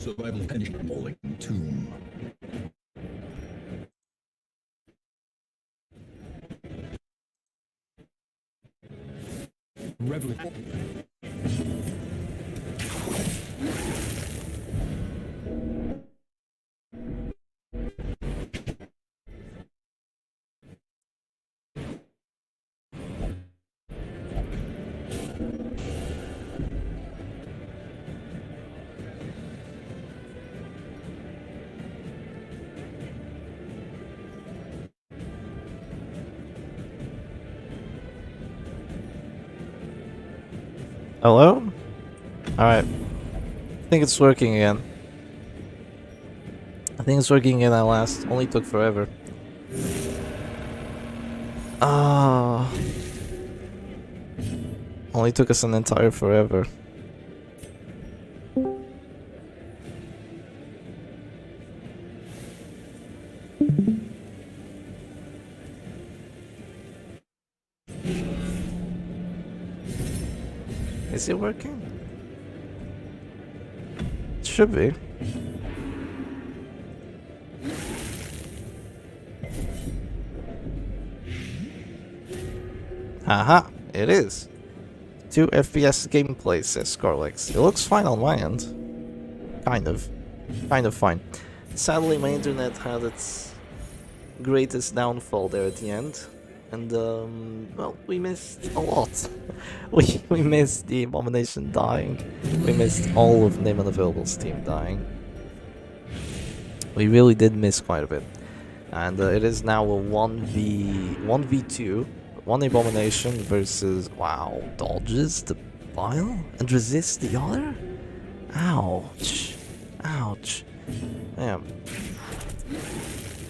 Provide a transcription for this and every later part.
Survival tension falling tomb. Revel. Hello? Alright. I think it's working again. I think it's working again at last. Only took forever. Ah. Only took us an entire forever. Is it working? It should be. Haha, it is. 2 FPS gameplay, says Scarlex. It looks fine on my end. Kind of. Kind of fine. Sadly, my internet had its greatest downfall there at the end. And, well, we missed a lot. we missed the Abomination dying. We missed all of Name Unavailable's team dying. We really did miss quite a bit. And it is now a 1v2. One Abomination versus, wow, dodges the bile and resists the other? Ouch. Ouch. Damn.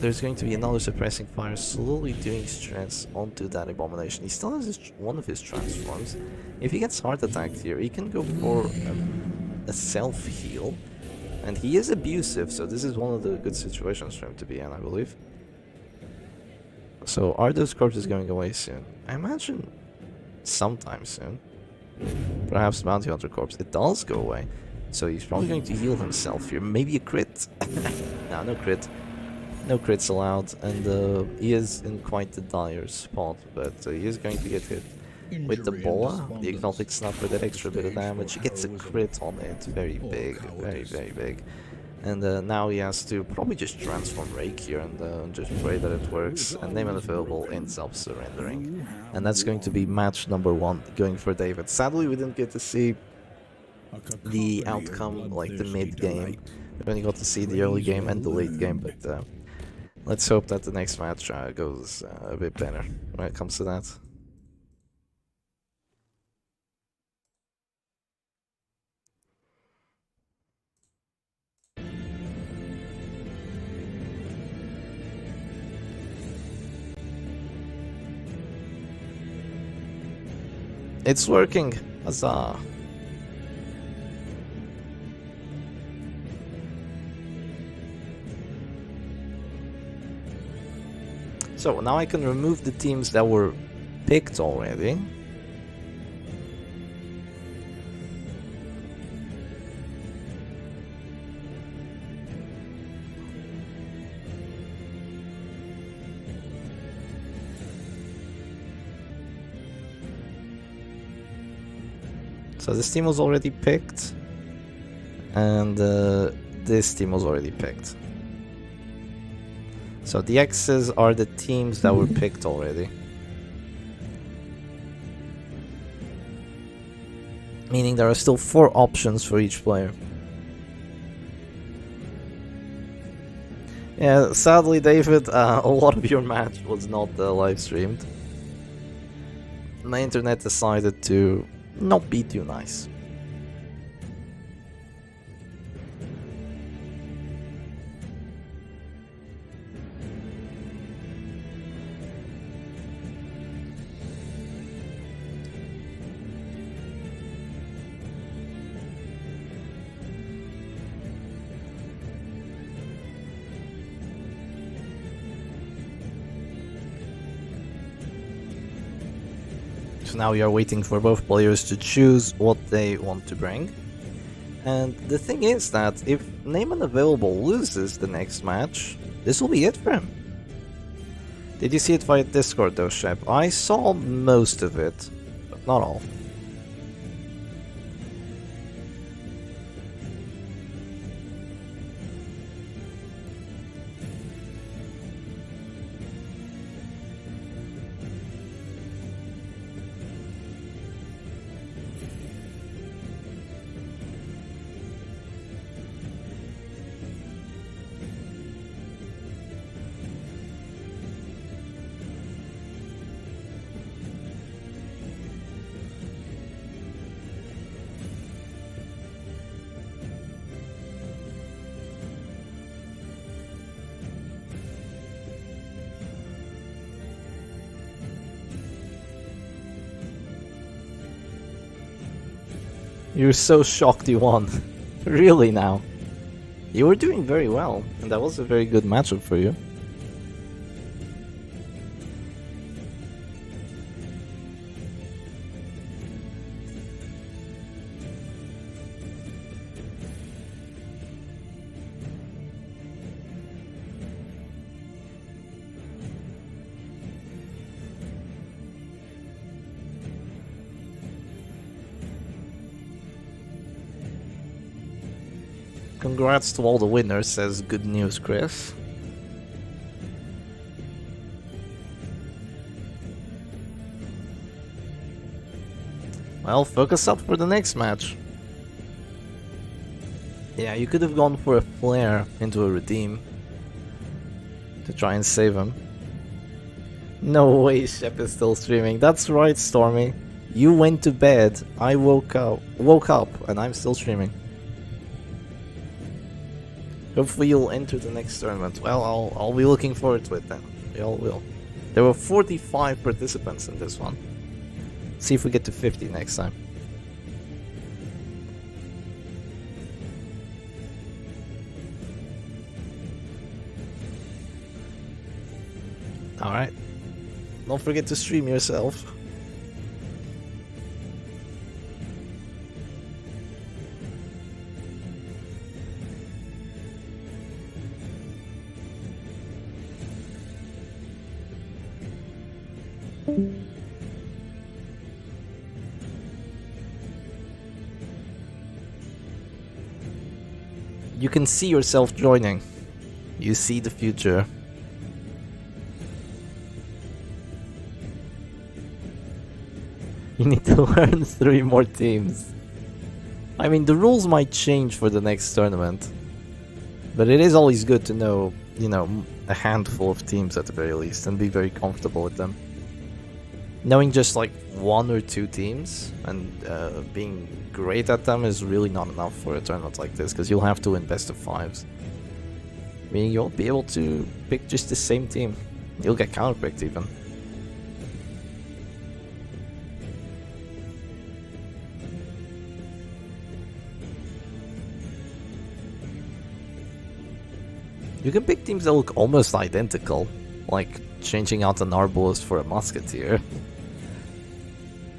There's going to be another suppressing fire slowly doing stress onto that Abomination. He still has one of his transforms. If he gets heart attacked here, he can go for a self-heal. And he is abusive, so this is one of the good situations for him to be in, I believe. So are those corpses going away soon? I imagine sometime soon. Perhaps Bounty Hunter corpse. It does go away. So he's probably going to heal himself here. Maybe a crit. No, no crit. No crits allowed. And he is in quite a dire spot. But he is going to get hit with the bola. The exotic snapper, that extra bit of damage. He gets a crit on it. Very big. Very, very big. And now he has to probably just transform Rake here and just pray that it works. And Name Unavailable ends up surrendering. And that's going to be match number 1 going for David. Sadly, we didn't get to see the outcome, like the mid-game. We only got to see the early game and the late game, but let's hope that the next match goes a bit better when it comes to that. It's working! Huzzah! So now I can remove the teams that were picked already. So this team was already picked, and this team was already picked. So the X's are the teams that were picked already. Meaning there are still 4 options for each player. Yeah, sadly David, a lot of your match was not live streamed. My internet decided to not be too nice. So now we are waiting for both players to choose what they want to bring. And the thing is that if Name Unavailable loses the next match, this will be it for him. Did you see it via Discord though, Shep? I saw most of it, but not all. You're so shocked you won. Really now? You were doing very well, and that was a very good matchup for you. Congrats to all the winners, says Good News Chris. Well, focus up for the next match. Yeah, you could have gone for a flare into a redeem to try and save him. No way Shep is still streaming. That's right, Stormy. You went to bed, I woke up, and I'm still streaming. Hopefully you'll enter the next tournament. Well, I'll be looking forward to it then. We all will. There were 45 participants in this one. See if we get to 50 next time. Alright. Don't forget to stream yourself. You can see yourself joining. You see the future. You need to learn 3 more teams. I mean, the rules might change for the next tournament. But it is always good to know, you know, a handful of teams at the very least and be very comfortable with them. Knowing just like 1 or 2 teams and being great at them is really not enough for a tournament like this, because you'll have to win best of 5s. Meaning you won't be able to pick just the same team. You'll get counterpicked even. You can pick teams that look almost identical, like changing out an arbalist for a musketeer.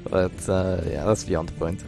But yeah, that's beyond the point.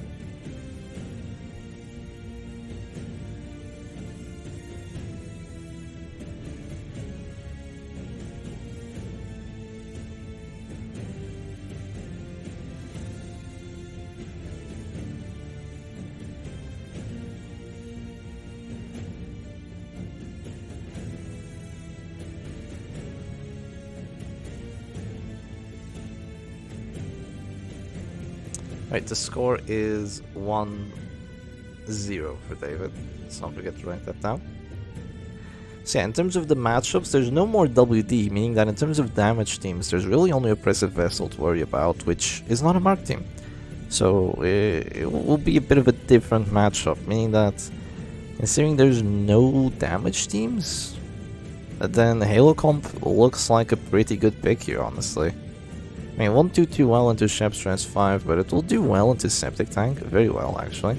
Right, the score is 1-0 for David. Let's not forget to write that down. So yeah, in terms of the matchups, there's no more WD, meaning that in terms of damage teams, there's really only Oppressive Vessel to worry about, which is not a mark team. So it will be a bit of a different matchup, meaning that considering there's no damage teams, then Halo Comp looks like a pretty good pick here, honestly. I mean, it won't do too well into Shep's Stress 5, but it will do well into Septic Tank, very well actually.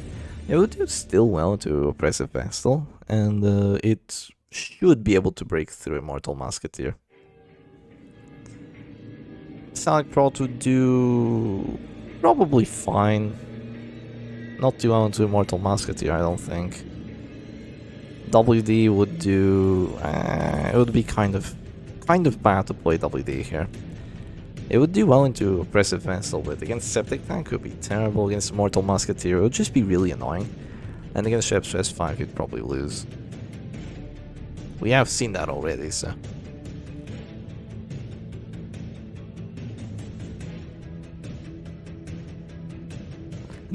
It will do still well into Oppressive Vestal, and it should be able to break through Immortal Musketeer. Salic Prot would do probably fine. Not too well into Immortal Musketeer, I don't think. WD would do... it would be kind of bad to play WD here. It would do well into Oppressive Vessel, but against Septic Tank it would be terrible. Against Immortal Musketeer it would just be really annoying. And against Shep Stress 5 you'd probably lose. We have seen that already, so...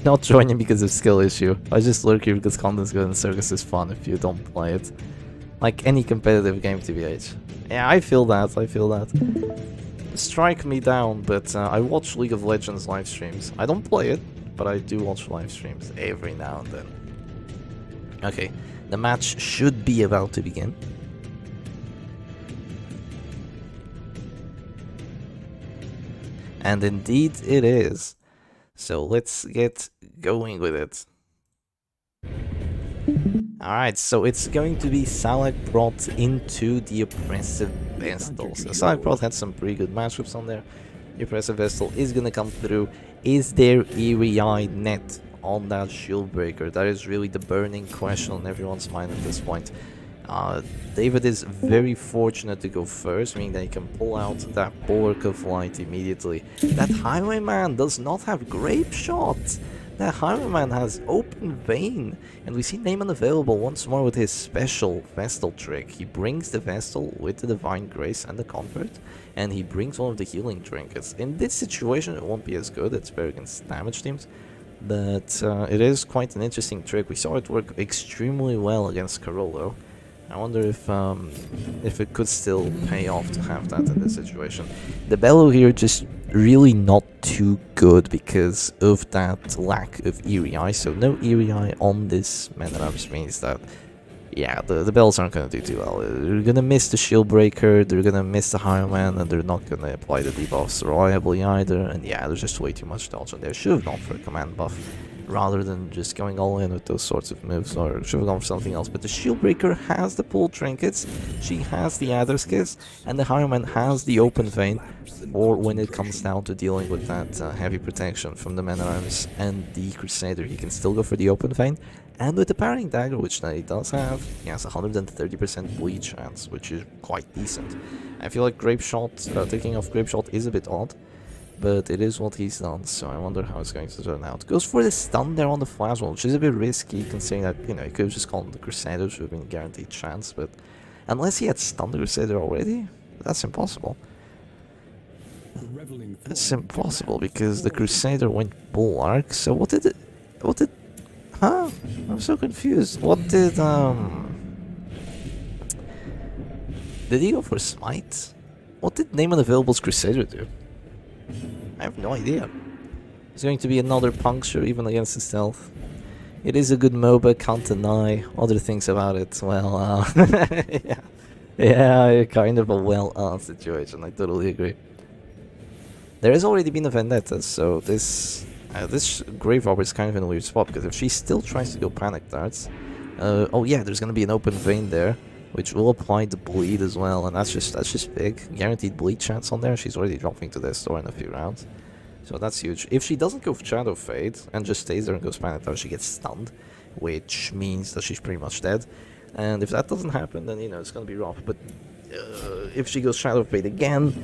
Not joining because of skill issue. I just lurk here because content's good and Circus is fun if you don't play it. Like any competitive game, TBH. Yeah, I feel that, Strike me down, but I watch League of Legends live streams. I don't play it, but I do watch live streams every now and then. Okay, the match should be about to begin. And indeed it is. So let's get going with it. Alright, so it's going to be Salak brought into the Oppressive Vestal. So Salak brought had some pretty good matchups on there. The Oppressive Vestal is going to come through. Is there Eerie Eye net on that Shield Breaker? That is really the burning question on everyone's mind at this point. David is very fortunate to go first, meaning that he can pull out that Bulwark of Light immediately. That Highwayman does not have Grape Shot. That Highwayman has Open Vein. And we see Neyman available once more with his special Vestal trick. He brings the Vestal with the Divine Grace and the Comfort, and he brings one of the healing trinkets. In this situation it won't be as good, it's better against damage teams. But it is quite an interesting trick. We saw it work extremely well against Carollo. I wonder if it could still pay off to have that in this situation. The Bellow here just really not too good because of that lack of Eerie Eye. So no Eerie Eye on this Man-at-Arms means that, yeah, the Bells aren't going to do too well. They're going to miss the Shield Breaker, they're going to miss the Highwayman, and they're not going to apply the debuffs reliably either. And yeah, there's just way too much dodge on there. Should have gone for a command buff rather than just going all in with those sorts of moves, or should have gone for something else. But the Shield Breaker has the pull trinkets, she has the Adder's Kiss, and the Highwayman has the Open Vein, or when it comes down to dealing with that heavy protection from the Man-at-Arms and the Crusader, he can still go for the Open Vein. And with the Parrying Dagger, which he does have, he has 130% bleed chance, which is quite decent. I feel like Grape Shot, taking off Grape Shot is a bit odd, but it is what he's done, so I wonder how it's going to turn out. Goes for the stun there on the flash wall, which is a bit risky, considering that, you know, he could have just called the Crusader, which would have been a guaranteed chance, but unless he had stunned the Crusader already, that's impossible. It's impossible, because the Crusader went Bulwark, so what did... Huh? I'm so confused. What did, Did he go for Smite? What did Neyman Available's Crusader do? I have no idea. It's going to be another puncture even against the stealth. It is a good MOBA, can't deny. Other things about it, well, yeah, kind of a well situation, I totally agree. There has already been a Vendetta, so this Grave Robber is kind of in a weird spot, because if she still tries to go Panic Darts... oh yeah, there's gonna be an Open Vein there, which will apply the bleed as well, and that's just big. Guaranteed bleed chance on there. She's already dropping to this store in a few rounds, so that's huge. If she doesn't go for Shadow Fade and just stays there and goes Panic Tower, she gets stunned, which means that she's pretty much dead. And if that doesn't happen, then, you know, it's gonna be rough. But if she goes Shadow Fade again,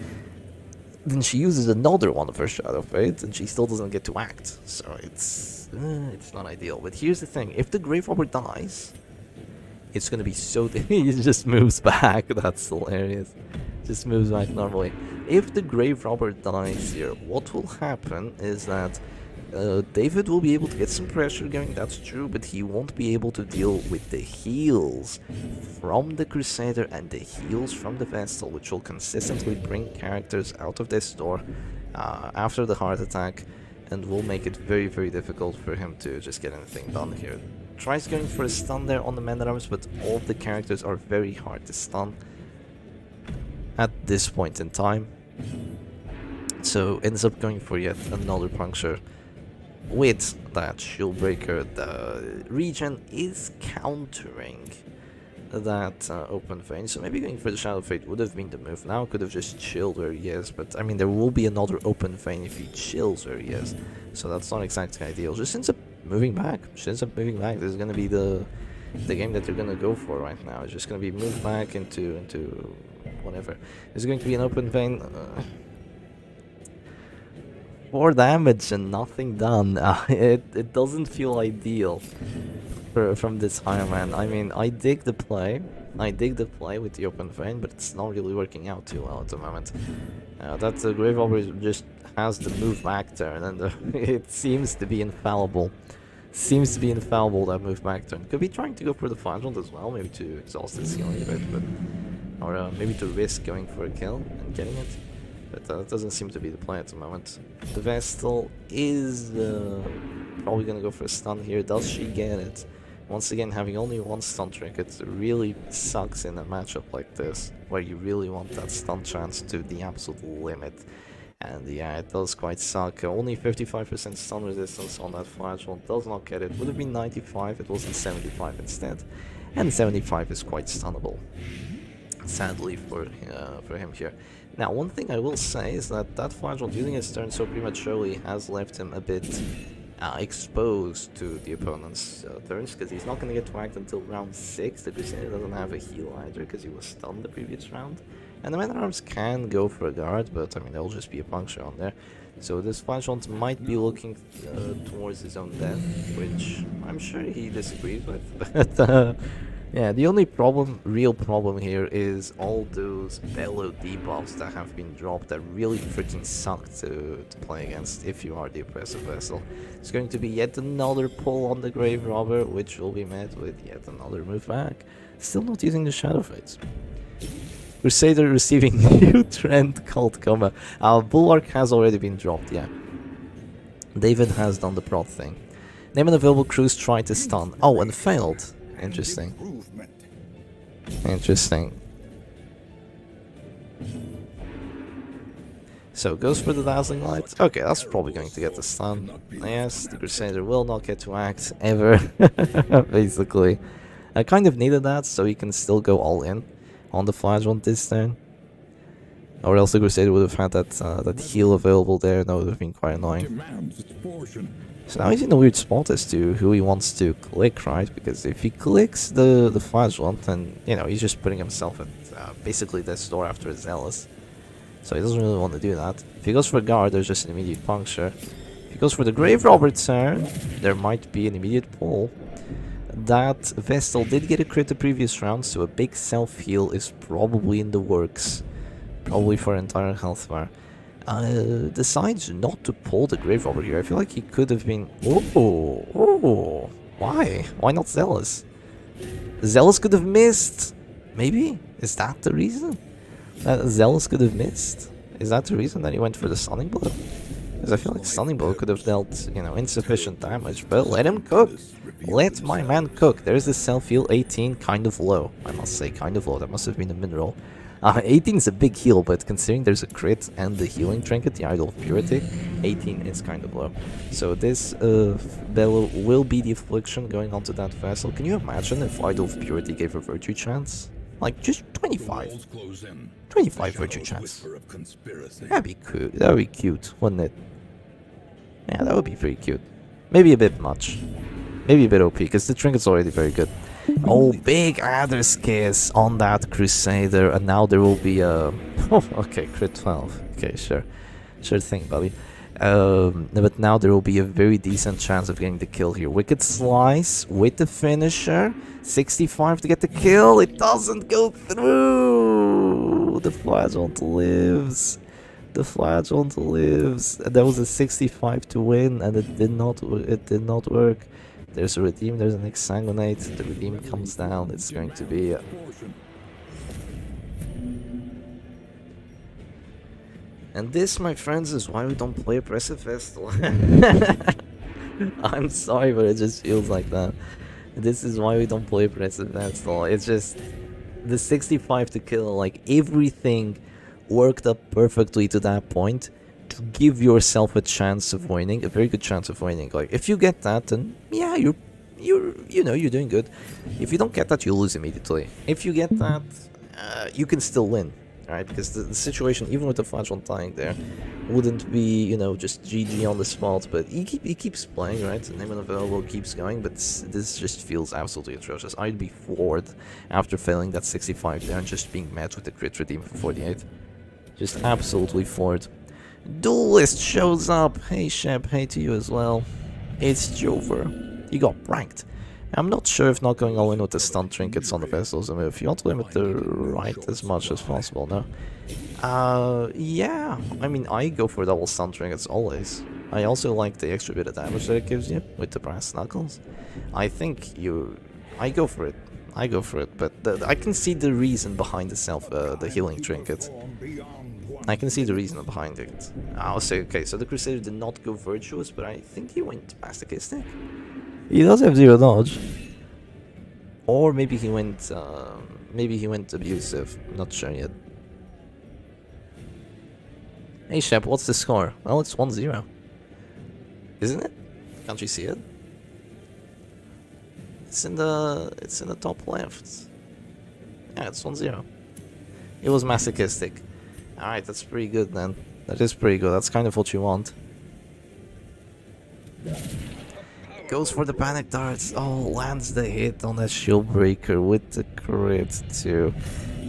then she uses another one of her Shadow Fade, and she still doesn't get to act. So it's not ideal. But here's the thing: if the Grave Robber dies, it's gonna be so... he just moves back. That's hilarious. Just moves back normally. If the Grave Robber dies here, what will happen is that David will be able to get some pressure going, that's true, but he won't be able to deal with the heals from the Crusader and the heals from the Vestal, which will consistently bring characters out of this door after the heart attack, and will make it very, very difficult for him to just get anything done here. Tries going for a stun there on the Man-at-Arms, but all of the characters are very hard to stun at this point in time. So ends up going for yet another puncture with that Shield Breaker. The regen is countering that Open Vein, so maybe going for the Shadow Fate would have been the move. Now could have just chilled where he is, but I mean there will be another Open Vein if he chills where he is, so that's not exactly ideal. Just ends up moving back. She ends up moving back. This is gonna be the game that they're gonna go for right now. It's just gonna be moved back into whatever. There's going to be an open vein. 4 damage and nothing done. It doesn't feel ideal from this Iron Man. I mean, I dig the play. With the open vein, but it's not really working out too well at the moment. That Grave Robber just has the move back turn, and it seems to be infallible. That move back turn. Could be trying to go for the Flagellant as well, maybe to exhaust his healing a bit, or maybe to risk going for a kill and getting it. But that doesn't seem to be the play at the moment. The Vestal is probably gonna go for a stun here. Does she get it? Once again, having only 1 stun trinket really sucks in a matchup like this, where you really want that stun chance to the absolute limit. And yeah, it does quite suck. Only 55% stun resistance on that Flagellant, does not get it. Would have been 95, it wasn't 75 instead. And 75 is quite stunnable, sadly for him here. Now, one thing I will say is that Flagellant using his turn so prematurely has left him a bit exposed to the opponent's turns, because he's not going to get whacked until round 6. The Crusader doesn't have a heal either, because he was stunned the previous round. And the Man-at-Arms can go for a guard, but I mean, there'll just be a puncture on there. So this Flagellant might be looking towards his own death, which I'm sure he disagrees with. But yeah, the only real problem here is all those bellow debuffs that have been dropped that really freaking suck to play against if you are the Oppressive Vessel. It's going to be yet another pull on the Grave Robber, which will be met with yet another move back. Still not using the Shadow Fates. Crusader receiving new trend called Coma. Bulwark has already been dropped, yeah. David has done the prod thing. Name an available cruise, try to stun. Oh, and failed. Interesting. Interesting. So, goes for the Dazzling Light. Okay, that's probably going to get the stun. Yes, the Crusader will not get to act ever, basically. I kind of needed that, so he can still go all in on the Flagellant this turn. Or else the Crusader would have had that heal available there, and that would have been quite annoying. So now he's in a weird spot as to who he wants to click, right? Because if he clicks the Flagellant, then, you know, he's just putting himself at basically death's door after a Zealous. So he doesn't really want to do that. If he goes for a guard, there's just an immediate puncture. If he goes for the Grave Robber turn, there might be an immediate pull. That Vestal did get a crit the previous round, so a big self-heal is probably in the works. Probably for entire health bar. Decides not to pull the Grave Robber here. I feel like he could have been... Oh, why? Why not Zealous? Zealous could have missed. Maybe? Is that the reason? That Zealous could have missed? Is that the reason that he went for the Stunning Blow? Because I feel like Stunning Blow could have dealt, you know, insufficient damage. But let him cook. Let my man cook. There's the self-heal 18, kind of low. I must say, kind of low. That must have been a mineral. 18 is a big heal, but considering there's a crit and the healing trinket, the Idol of Purity, 18 is kind of low. So this Bellow will be the affliction going onto that vessel. Can you imagine if Idol of Purity gave a virtue chance? Like, just 25. 25 virtue chance. That'd be cool. That'd be cute, wouldn't it? Yeah, that would be pretty cute. Maybe a bit much. Maybe a bit OP, because the trinket's already very good. Oh, big Adder's Kiss on that Crusader, and now there will be a... Oh, okay, crit 12. Okay, sure. Sure thing, buddy. But now there will be a very decent chance of getting the kill here. Wicked Slice with the finisher. 65 to get the kill. It doesn't go through. The Flagellant lives. The Flagellant lives. And that was a 65 to win, and it did not work. There's a Redeem, there's an Exsanguinate, the Redeem comes down, it's going to be... And this, my friends, is why we don't play Oppressive Vestal. I'm sorry, but it just feels like that. This is why we don't play Oppressive Vestal. It's just... The 65 to kill, like, everything worked up perfectly to that point. To give yourself a chance of winning, a very good chance of winning. Like, if you get that, then yeah, you're doing good. If you don't get that, you lose immediately. If you get that, you can still win. right? Because the situation, even with the Flagellant dying there, wouldn't be, you know, just GG on the spot, but he keeps playing, right? The name available keeps going, but this just feels absolutely atrocious. I'd be floored after failing that 65 there and just being met with the crit redeem for 48. Just absolutely floored. Duelist shows up. Hey Shep, hey to you as well. It's Jover. You got pranked. I'm not sure if not going all in with the stun trinkets on the vessels. I mean, if you want to limit the right as much as possible, no? Yeah. I mean, I go for double stun trinkets always. I also like the extra bit of damage that it gives you with the brass knuckles. I think I go for it. I go for it, but I can see the reason behind the healing trinket. I can see the reason behind it. I'll say, okay, so the Crusader did not go virtuous, but I think he went masochistic. He does have 0 dodge. Or maybe he went abusive. Not sure yet. Hey Shep, what's the score? Well, it's 1-0. Isn't it? Can't you see it? It's in the top left. Yeah, it's 1-0. It was masochistic. Alright, that's pretty good then. That is pretty good. That's kind of what you want. Goes for the panic darts. Oh, lands the hit on that shield breaker with the crit too.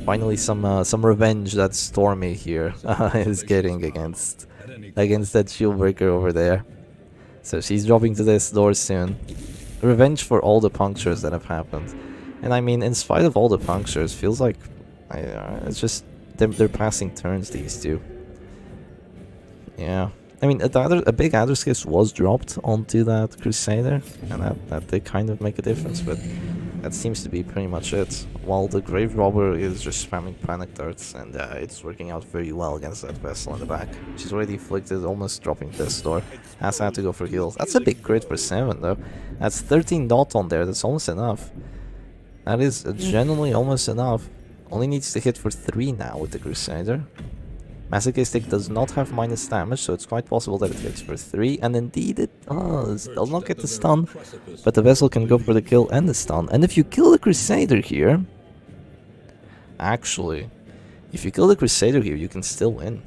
Finally, some revenge that Stormy here is getting against that shield breaker over there. So she's dropping to this door soon. Revenge for all the punctures that have happened. And I mean, in spite of all the punctures, feels like it's just they're passing turns, these two. Yeah. I mean, a big Adderskiss was dropped onto that Crusader, and that did kind of make a difference, but that seems to be pretty much it. While the Grave Robber is just spamming panic darts, and it's working out very well against that vessel in the back. She's already afflicted, almost dropping this door. Has had to go for heals. That's a big crit for 7 though. That's 13 dot on there, that's almost enough. That is generally almost enough. Only needs to hit for 3 now with the Crusader. Masochistic does not have minus damage, so it's quite possible that it hits for 3, and indeed it does. Does not get the stun, but the vessel can go for the kill and the stun. And if you kill the Crusader here... Actually, if you kill the Crusader here, you can still win.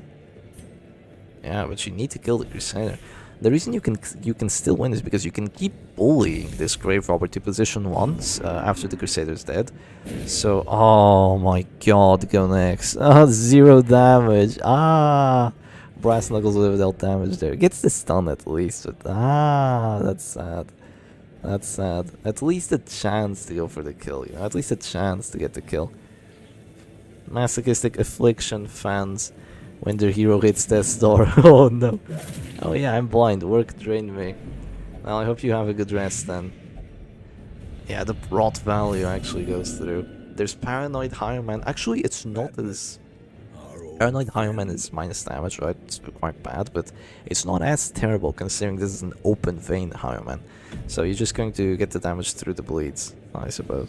Yeah, but you need to kill the Crusader. The reason you can still win is because you can keep bullying this Grave Robber to position once after the Crusader's dead. So, oh my god, go next. 0 damage. Brass Knuckles would have dealt damage there. Gets the stun at least, but that's sad. That's sad. At least a chance to go for the kill, you know, at least a chance to get the kill. Masochistic Affliction fans. When their hero hits death's door. Oh no. Oh yeah, I'm blind. Work drained me. Well, I hope you have a good rest then. Yeah, the rot value actually goes through. There's Paranoid Highman. Actually, it's not as... Paranoid Highman is minus damage, right? It's quite bad, but it's not as terrible considering this is an open vein Highman. So you're just going to get the damage through the bleeds, I suppose.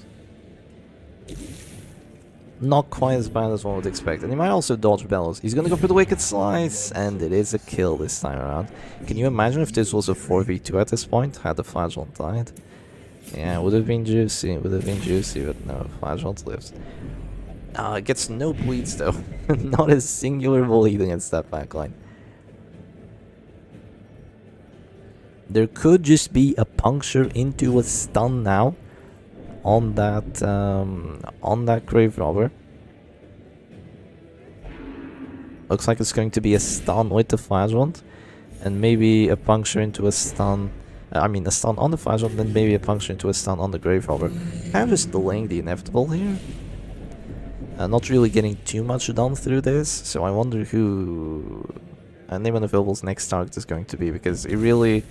Not quite as bad as one would expect. And he might also dodge Bellows. He's gonna go for the Wicked Slice, and it is a kill this time around. Can you imagine if this was a 4v2 at this point, had the Flagellant died? Yeah, it would have been juicy, but no, Flagellant lives. It gets no bleeds though. Not a singular bleed against that backline. There could just be a puncture into a stun now. On that Grave Robber. Looks like it's going to be a stun with the Flagellant, and maybe a puncture into a stun. A stun on the Flagellant, then maybe a puncture into a stun on the Grave Robber. Kind of just delaying the inevitable here. Not really getting too much done through this, so I wonder who Name Unavalable's next target is going to be, because he really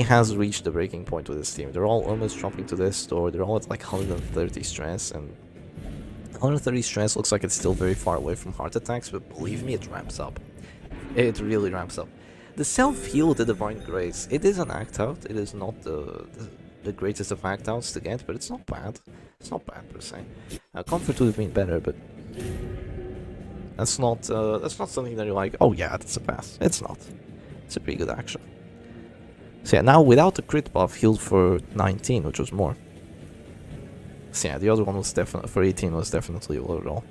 has reached the breaking point with his team. They're all almost dropping to this door. They're all at like 130 stress, and 130 stress looks like it's still very far away from heart attacks, but believe me, it ramps up. It really ramps up. The self-heal with the Divine Grace, it is an act-out. It is not the greatest of act-outs to get, but it's not bad. It's not bad per se. Comfort would have been better, but that's not something that you're like, oh yeah, that's a pass. It's not. It's a pretty good action. So yeah, now without the crit buff, healed for 19, which was more. So yeah, the other one was definitely, for 18 was definitely a low roll.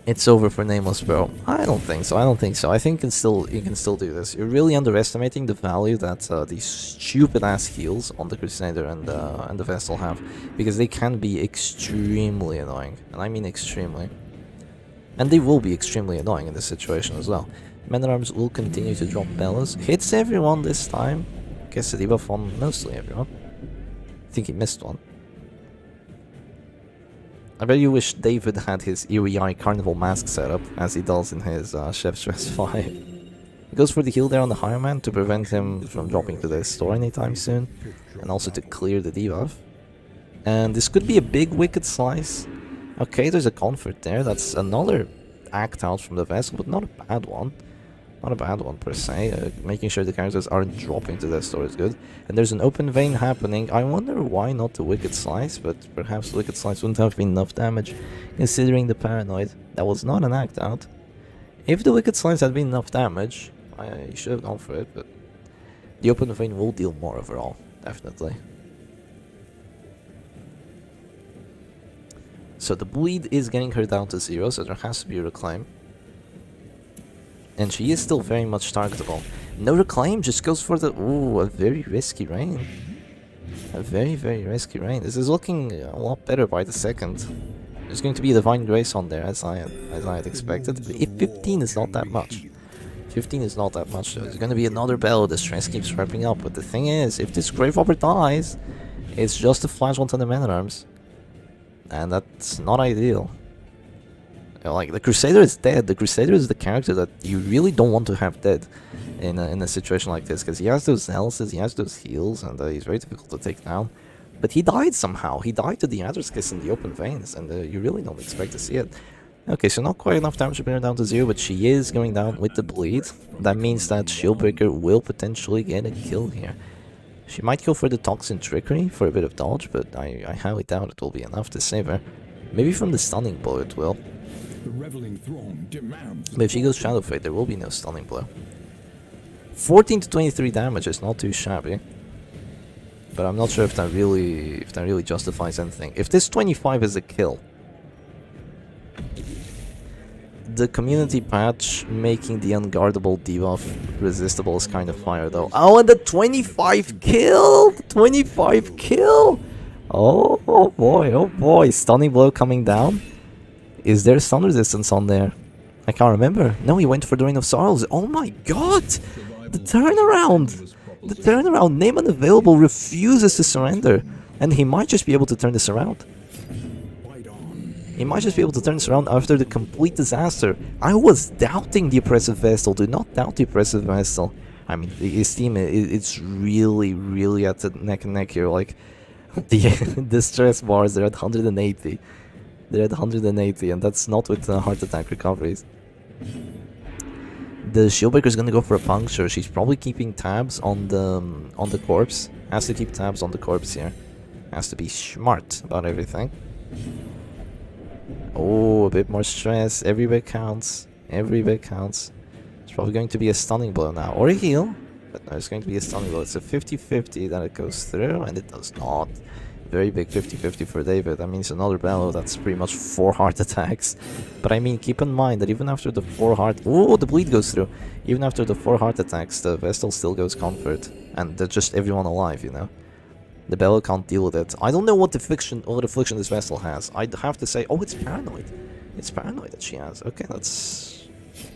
It's over for Nameless, bro. I don't think so. I don't think so. I think you can still do this. You're really underestimating the value that these stupid ass heals on the Crusader and the Vestal have, because they can be extremely annoying, and I mean extremely. And they will be extremely annoying in this situation as well. Men-at-Arms will continue to drop bellows. Hits everyone this time. Gets the debuff on mostly everyone. I think he missed one. I bet you wish David had his Eerie Eye Carnival mask setup, as he does in his Chef's Dress 5. He goes for the heal there on the Higher Man to prevent him from dropping to the store anytime soon, and also to clear the debuff. And this could be a big Wicked Slice. Okay, there's a Comfort there, that's another act out from the Vessel, but not a bad one. Not a bad one per se. Making sure the characters aren't dropping to the store is good. And there's an Open Vein happening. I wonder why not the Wicked Slice, but perhaps the Wicked Slice wouldn't have been enough damage, considering the Paranoid. That was not an act out. If the Wicked Slice had been enough damage, I should have gone for it, but the Open Vein will deal more overall, definitely. So the bleed is getting her down to 0, so there has to be a reclaim. And she is still very much targetable. No reclaim, just goes for the... Ooh, a very risky rain. A very, very risky rain. This is looking a lot better by the second. There's going to be a Divine Grace on there, as I had expected. But if 15 is not that much. 15 is not that much, though. There's going to be another bellow. The stress keeps ramping up. But the thing is, if this Grave Robber dies, it's just a flashpoint on the Man-at-Arms. And that's not ideal. Like, the Crusader is dead. The Crusader is the character that you really don't want to have dead in a situation like this, because he has those healths, he has those heals, and he's very difficult to take down. But he died somehow. He died to the Adder's Kiss in the Open Veins, and you really don't expect to see it. Okay, so not quite enough damage to bring her down to 0, but she is going down with the bleed. That means that Shieldbreaker will potentially get a kill here. She might go for the Toxin Trickery for a bit of dodge, but I highly doubt it will be enough to save her. Maybe from the Stunning Blow it will. The reveling throng demands. But if she goes Shadow Fade, there will be no Stunning Blow. 14 to 23 damage is not too shabby. But I'm not sure if that really justifies anything. If this 25 is a kill, the community patch making the unguardable debuff resistible is kind of fire though. Oh, and the 25 kill! The 25 kill! Oh boy, Stunning Blow coming down. Is there stun resistance on there? I can't remember. No, he went for the Rain of Sorrows. Oh my god! The turnaround! The turnaround! Name Unavailable refuses to surrender. And he might just be able to turn this around. He might just be able to turn this around after the complete disaster. I was doubting the Oppressive Vestal. Do not doubt the Oppressive Vestal. I mean, his team, it's really at the neck and neck here. Like, the stress bars, they're at 180. They're at 180, and that's not with heart attack recoveries. The Shieldbreaker is gonna go for a puncture. She's probably keeping tabs on the corpse. Has to keep tabs on the corpse here. Has to be smart about everything. Oh, a bit more stress. Every bit counts. Every bit counts. It's probably going to be a Stunning Blow now, or a heal. But no, it's going to be a Stunning Blow. It's a 50-50 that it goes through, and it does not. Very big 50-50 for David. That means another bellow. That's pretty much 4 heart attacks. But I mean, keep in mind that even after the 4 heart... Oh, the bleed goes through. Even after the 4 heart attacks, the Vestal still goes comfort. And they're just everyone alive, you know? The bellow can't deal with it. I don't know what affliction this Vestal has. I'd have to say... Oh, it's Paranoid. It's Paranoid that she has. Okay, that's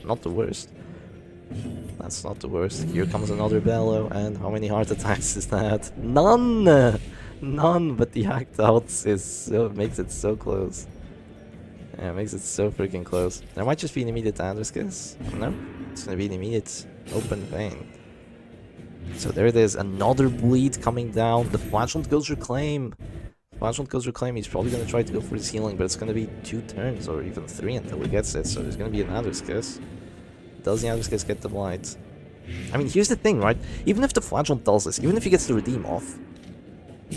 not the worst. That's not the worst. Here comes another bellow. And how many heart attacks is that? None! None, but the act out makes it so close. Yeah, it makes it so freaking close. There might just be an immediate Adder's Kiss. No, it's gonna be an immediate Open Vein. So there it is, another bleed coming down. The Flashlight goes Reclaim. Flashlight goes Reclaim. He's probably gonna try to go for his healing, but it's gonna be 2 turns or even 3 until he gets it. So there's gonna be an Adder's Kiss. Does the Adder's Kiss get the blight? I mean, here's the thing, right? Even if the Flashlight does this, even if he gets the redeem off.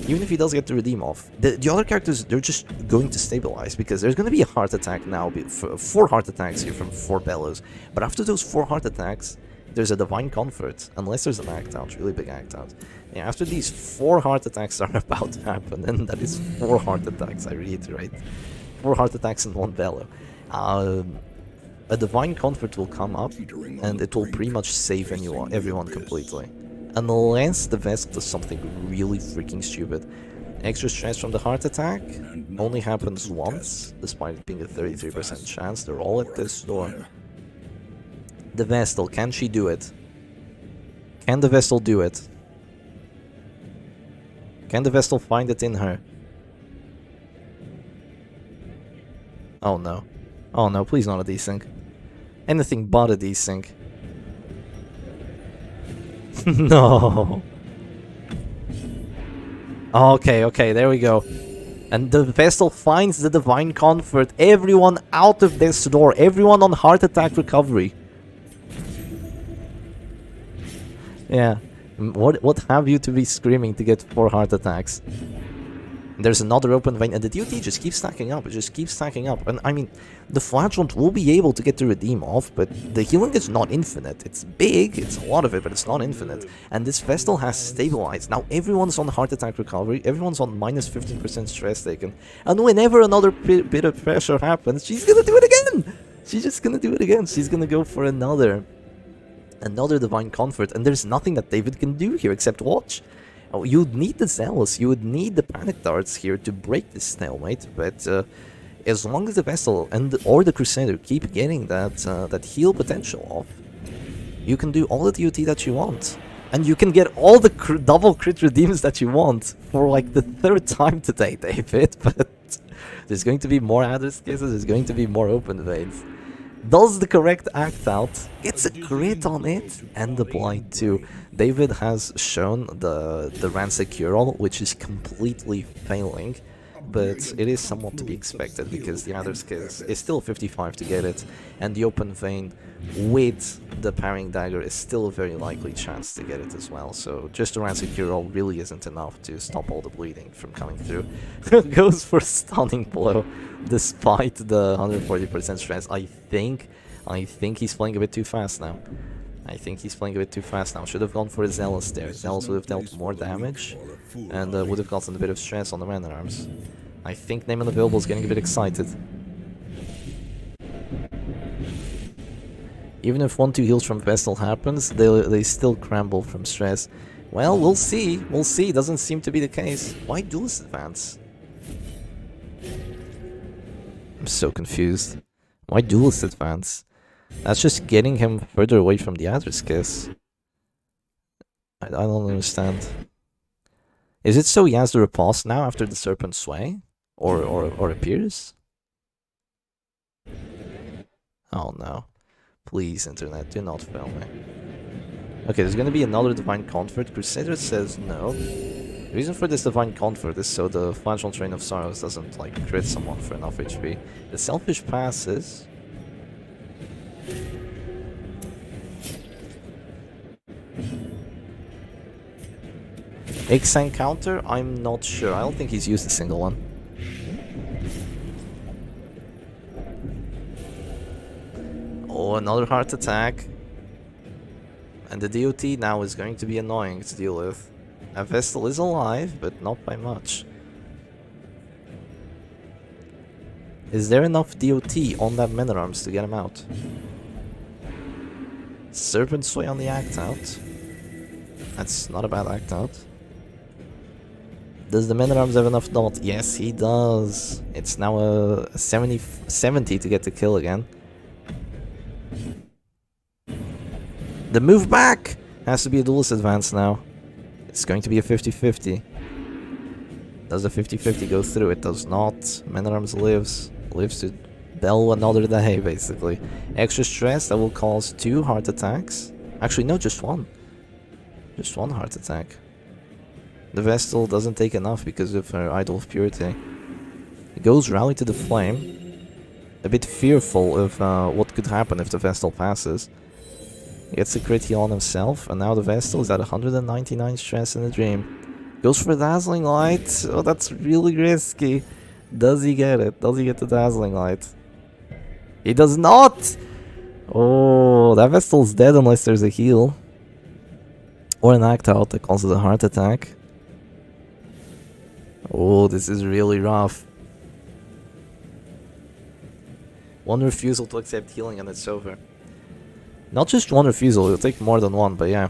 Even if he does get the redeem off, the other characters, they're just going to stabilize, because there's going to be a heart attack now, 4 heart attacks here from 4 bellows. But after those 4 heart attacks, there's a Divine Comfort, unless there's an act out, really big act out. Yeah, after these 4 heart attacks are about to happen, and that is 4 heart attacks, I reiterate. 4 heart attacks in 1 bellow. a Divine Comfort will come up, and it will pretty much save everyone completely. Unless the Vestal does something really freaking stupid. Extra stress from the heart attack only happens once, despite it being a 33% chance. They're all at this door. The Vestal, can she do it? Can the Vestal do it? Can the Vestal find it in her? Oh no. Oh no, please not a desync. Anything but a desync. No. Okay, there we go. And the Vestal finds the Divine Comfort. Everyone out of this door. Everyone on heart attack recovery. Yeah. What have you to be screaming to get 4 heart attacks? There's another open vein, and the DOT just keeps stacking up. It just keeps stacking up. And I mean, the Flagellant will be able to get the redeem off, but the healing is not infinite. It's big, it's a lot of it, but it's not infinite. And this Vestal has stabilized. Now everyone's on heart attack recovery, everyone's on minus 15% stress taken. And whenever another bit of pressure happens, she's gonna do it again! She's just gonna do it again. She's gonna go for another Divine Comfort, and there's nothing that David can do here except watch. Oh, you'd need the Zealous, you would need the Panic Darts here to break this stalemate, but as long as the Vestal or the Crusader keep getting that heal potential off, you can do all the DOT that you want. And you can get all the double crit redeems that you want for like the 3rd time today, David, but there's going to be more Adder's Kisses, there's going to be more open veins. Does the correct act out, gets a crit on it, and the blight too. David has shown the Ransec Cure-All, which is completely failing, but it is somewhat to be expected because the Adder's Kiss is still 55 to get it, and the open vein with the parrying dagger is still a very likely chance to get it as well. So just the Ransec Cure-All really isn't enough to stop all the bleeding from coming through. Goes for stunning blow despite the 140% stress. I think he's playing a bit too fast now. Should have gone for a Zealous there. Zealous would have dealt more damage and would have gotten a bit of stress on the Man at Arms. I think Name Unavailable is getting a bit excited. Even if 1-2 heals from Vestal happens, they still crumble from stress. Well, we'll see. Doesn't seem to be the case. Why Duelist Advance? I'm so confused. Why Duelist Advance? That's just getting him further away from the Adder's Kiss. I don't understand. Is it so he has the riposte now after the Serpent Sway? Or appears? Oh no. Please, internet, do not fail me. Okay, there's gonna be another Divine Comfort. Crusader says no. The reason for this Divine Comfort is so the Flagellant Train of Sorrows doesn't like crit someone for enough HP. The Selfish passes. Exang counter? I'm not sure. I don't think he's used a single one. Oh, another heart attack. And the DOT now is going to be annoying to deal with. A Vestal is alive, but not by much. Is there enough DOT on that Men at Arms to get him out? Serpent Sway on the act out. That's not a bad act out. Does the Men at Arms have enough dot? Yes, he does. It's now a 70 to get the kill again. The move back has to be a Duelist Advance now. It's going to be a 50-50. Does the 50-50 go through? It does not. Men at Arms lives to bell another day, basically. Extra stress that will cause 2 heart attacks. Actually, no, just 1. Just 1 heart attack. The Vestal doesn't take enough because of her Idol of Purity. It goes Rally to the Flame. A bit fearful of what could happen if the Vestal passes. Gets a crit heal on himself, and now the Vestal is at 199 stress in the Dream. Goes for Dazzling Light. Oh, that's really risky. Does he get it? Does he get the Dazzling Light? He does not! Oh, that Vestal's dead unless there's a heal. Or an act out that causes a heart attack. Oh, this is really rough. One refusal to accept healing and it's over. Not just one refusal, it'll take more than one, but yeah.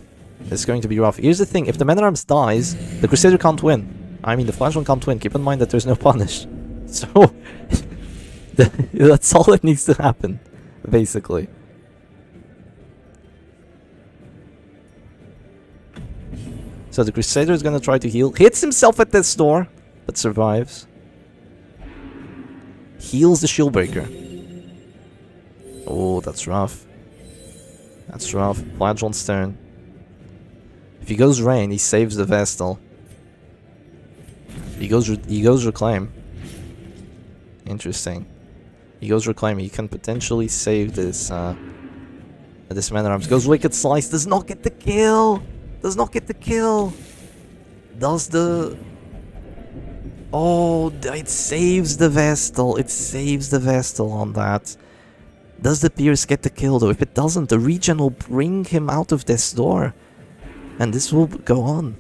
It's going to be rough. Here's the thing, if the Man-at-Arms dies, the Crusader can't win. I mean, the Flash one can't win. Keep in mind that there's no punish. So, that's all that needs to happen, basically. So the Crusader is gonna try to heal. Hits himself at this door, but survives. Heals the Shieldbreaker. Oh, that's rough. That's rough. Flagellant's turn. If he goes Rain, he saves the Vestal. He goes Reclaim. Interesting. He goes Reclaim. He can potentially save this this Man-at-Arms. Goes Wicked Slice. Does not get the kill. Does not get the kill. Does the... Oh, it saves the Vestal. It saves the Vestal on that. Does the Pierce get the kill though? If it doesn't, the regen will bring him out of this door. And this will go on.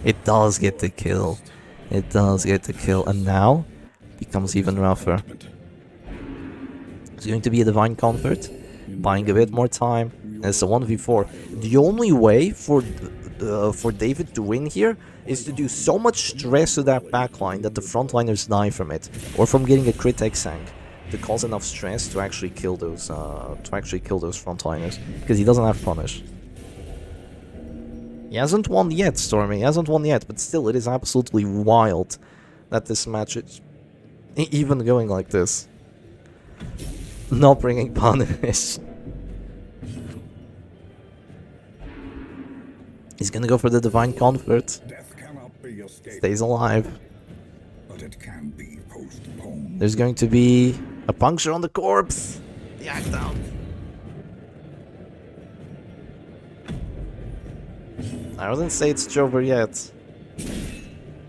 It does get the kill. It does get the kill. And now, becomes even rougher. It's going to be a Divine Comfort. Buying a bit more time. And it's a 1v4. The only way for David to win here is to do so much stress to that backline that the frontliners die from it. Or from getting a crit Exang to cause enough stress to actually kill those frontliners. Because he doesn't have punish. He hasn't won yet, Stormy. He hasn't won yet, but still, it is absolutely wild that this match is even going like this. Not bringing punish. He's gonna go for the Divine Comfort. Stays alive. But it can be postponed. There's going to be a puncture on the corpse. The act out. I wouldn't say it's Jover yet,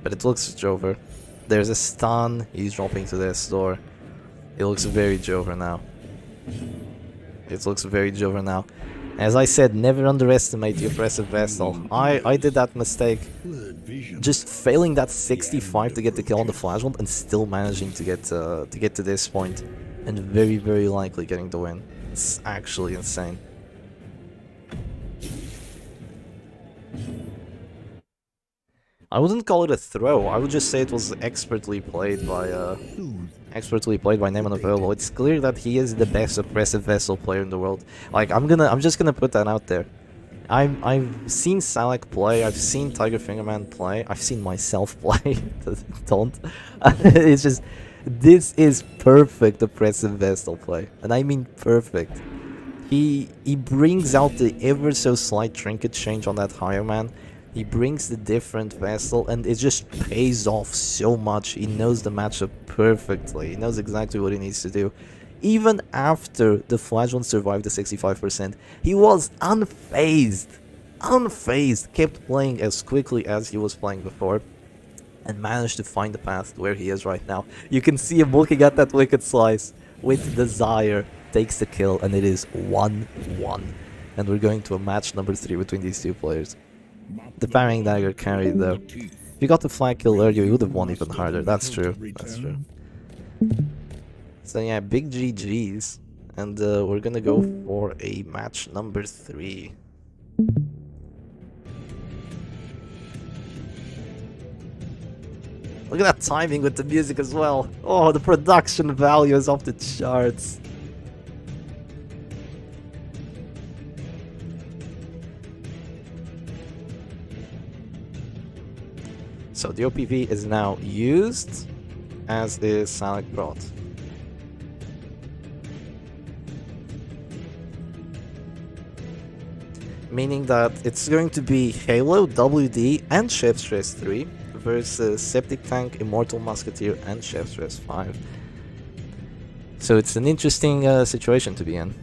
but it looks Jover. There's a stun. He's dropping to this door. It looks very Jover now. It looks very Jover now. As I said, never underestimate the oppressive Vestal. I did that mistake. Just failing that 65 to get the kill on the Flagellant and still managing to get to this point. And very, very likely getting the win. It's actually insane. I wouldn't call it a throw. I would just say it was expertly played by Neyman of Earlo. It's clear that he is the best oppressive Vestal player in the world. Like I'm just gonna put that out there. I've seen Salak play. I've seen Tiger Fingerman play. I've seen myself play. Don't. It's just this is perfect oppressive Vestal play, and I mean perfect. He brings out the ever so slight trinket change on that higher man. He brings the different Vestal, and it just pays off so much. He knows the matchup perfectly. He knows exactly what he needs to do. Even after the Flagellant survived the 65%, he was unfazed. Unfazed. Kept playing as quickly as he was playing before. And managed to find the path to where he is right now. You can see him looking at that Wicked Slice with desire. Takes the kill, and it is 1-1. And we're going to a match number 3 between these two players. The Parrying Dagger carried though. If you got the flag kill earlier, you would have won even harder. That's true. That's true. So yeah, big GG's. And we're gonna go for a match number 3. Look at that timing with the music as well. Oh, the production value is off the charts. So the OPV is now used, as is Salak brought. Meaning that it's going to be Halo, WD, and Chef Stress 3 versus Septic Tank, Immortal Musketeer, and Chef Stress 5. So it's an interesting situation to be in.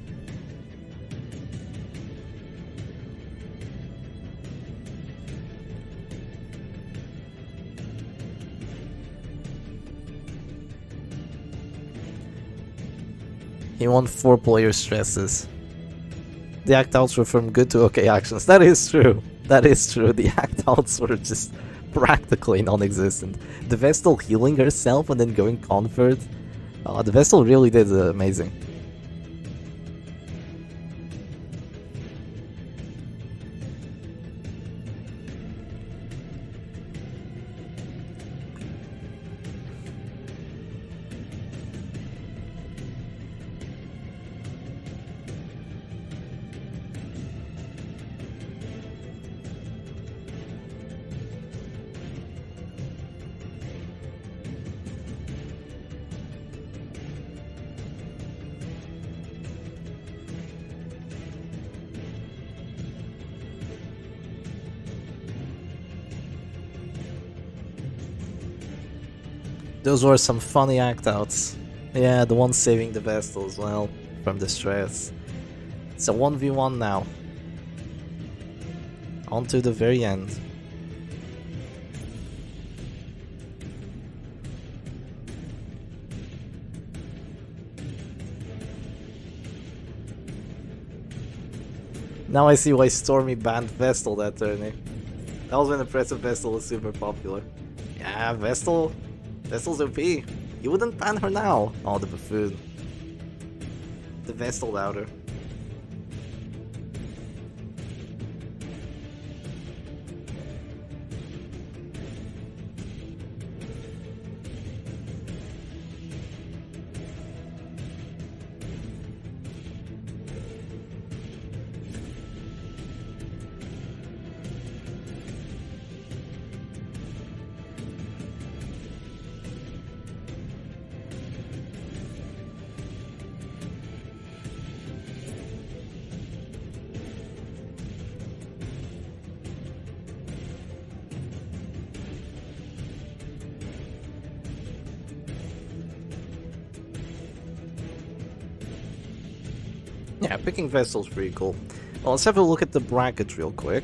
He won 4 player stresses. The act-outs were from good to okay actions. That is true. That is true. The act-outs were just practically non-existent. The Vestal healing herself and then going Comfort. Oh, the Vestal really did amazing. Those were some funny act outs. Yeah, the one saving the Vestal as well from the stress. It's a 1v1 now. On to the very end. Now I see why Stormy banned Vestal that tourney. That was when the Impressive Vestal was super popular. Yeah, Vestal's OP. You wouldn't ban her now. Oh, the buffoon. The Vestal doubter. Yeah, picking Vestal's pretty cool. Well, let's have a look at the bracket real quick.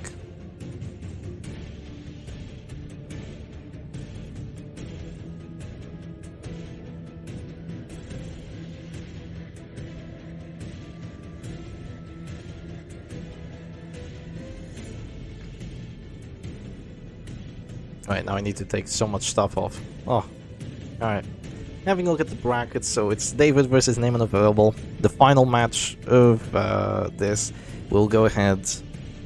Alright, now I need to take so much stuff off. Oh, alright. Having a look at the brackets, so it's David versus Name Unavailable. The final match of this will go ahead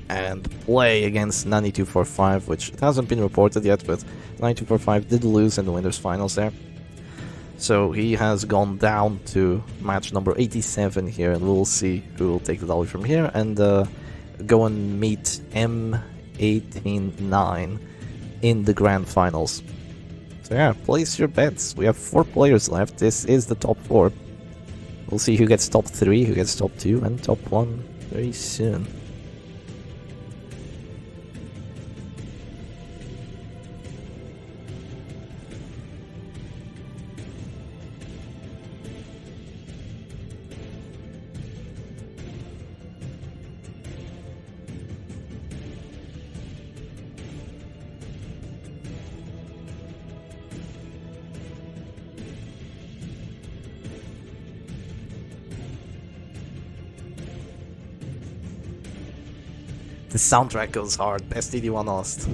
and play against 9245, which it hasn't been reported yet, but 9245 did lose in the winners finals there. So he has gone down to match number 87 here, and we'll see who will take the W from here and go and meet M189 in the grand finals. So yeah, place your bets. We have 4 players left. This is the top 4. We'll see who gets top 3, who gets top 2, and top 1 very soon. The soundtrack goes hard. Best DD1 lost.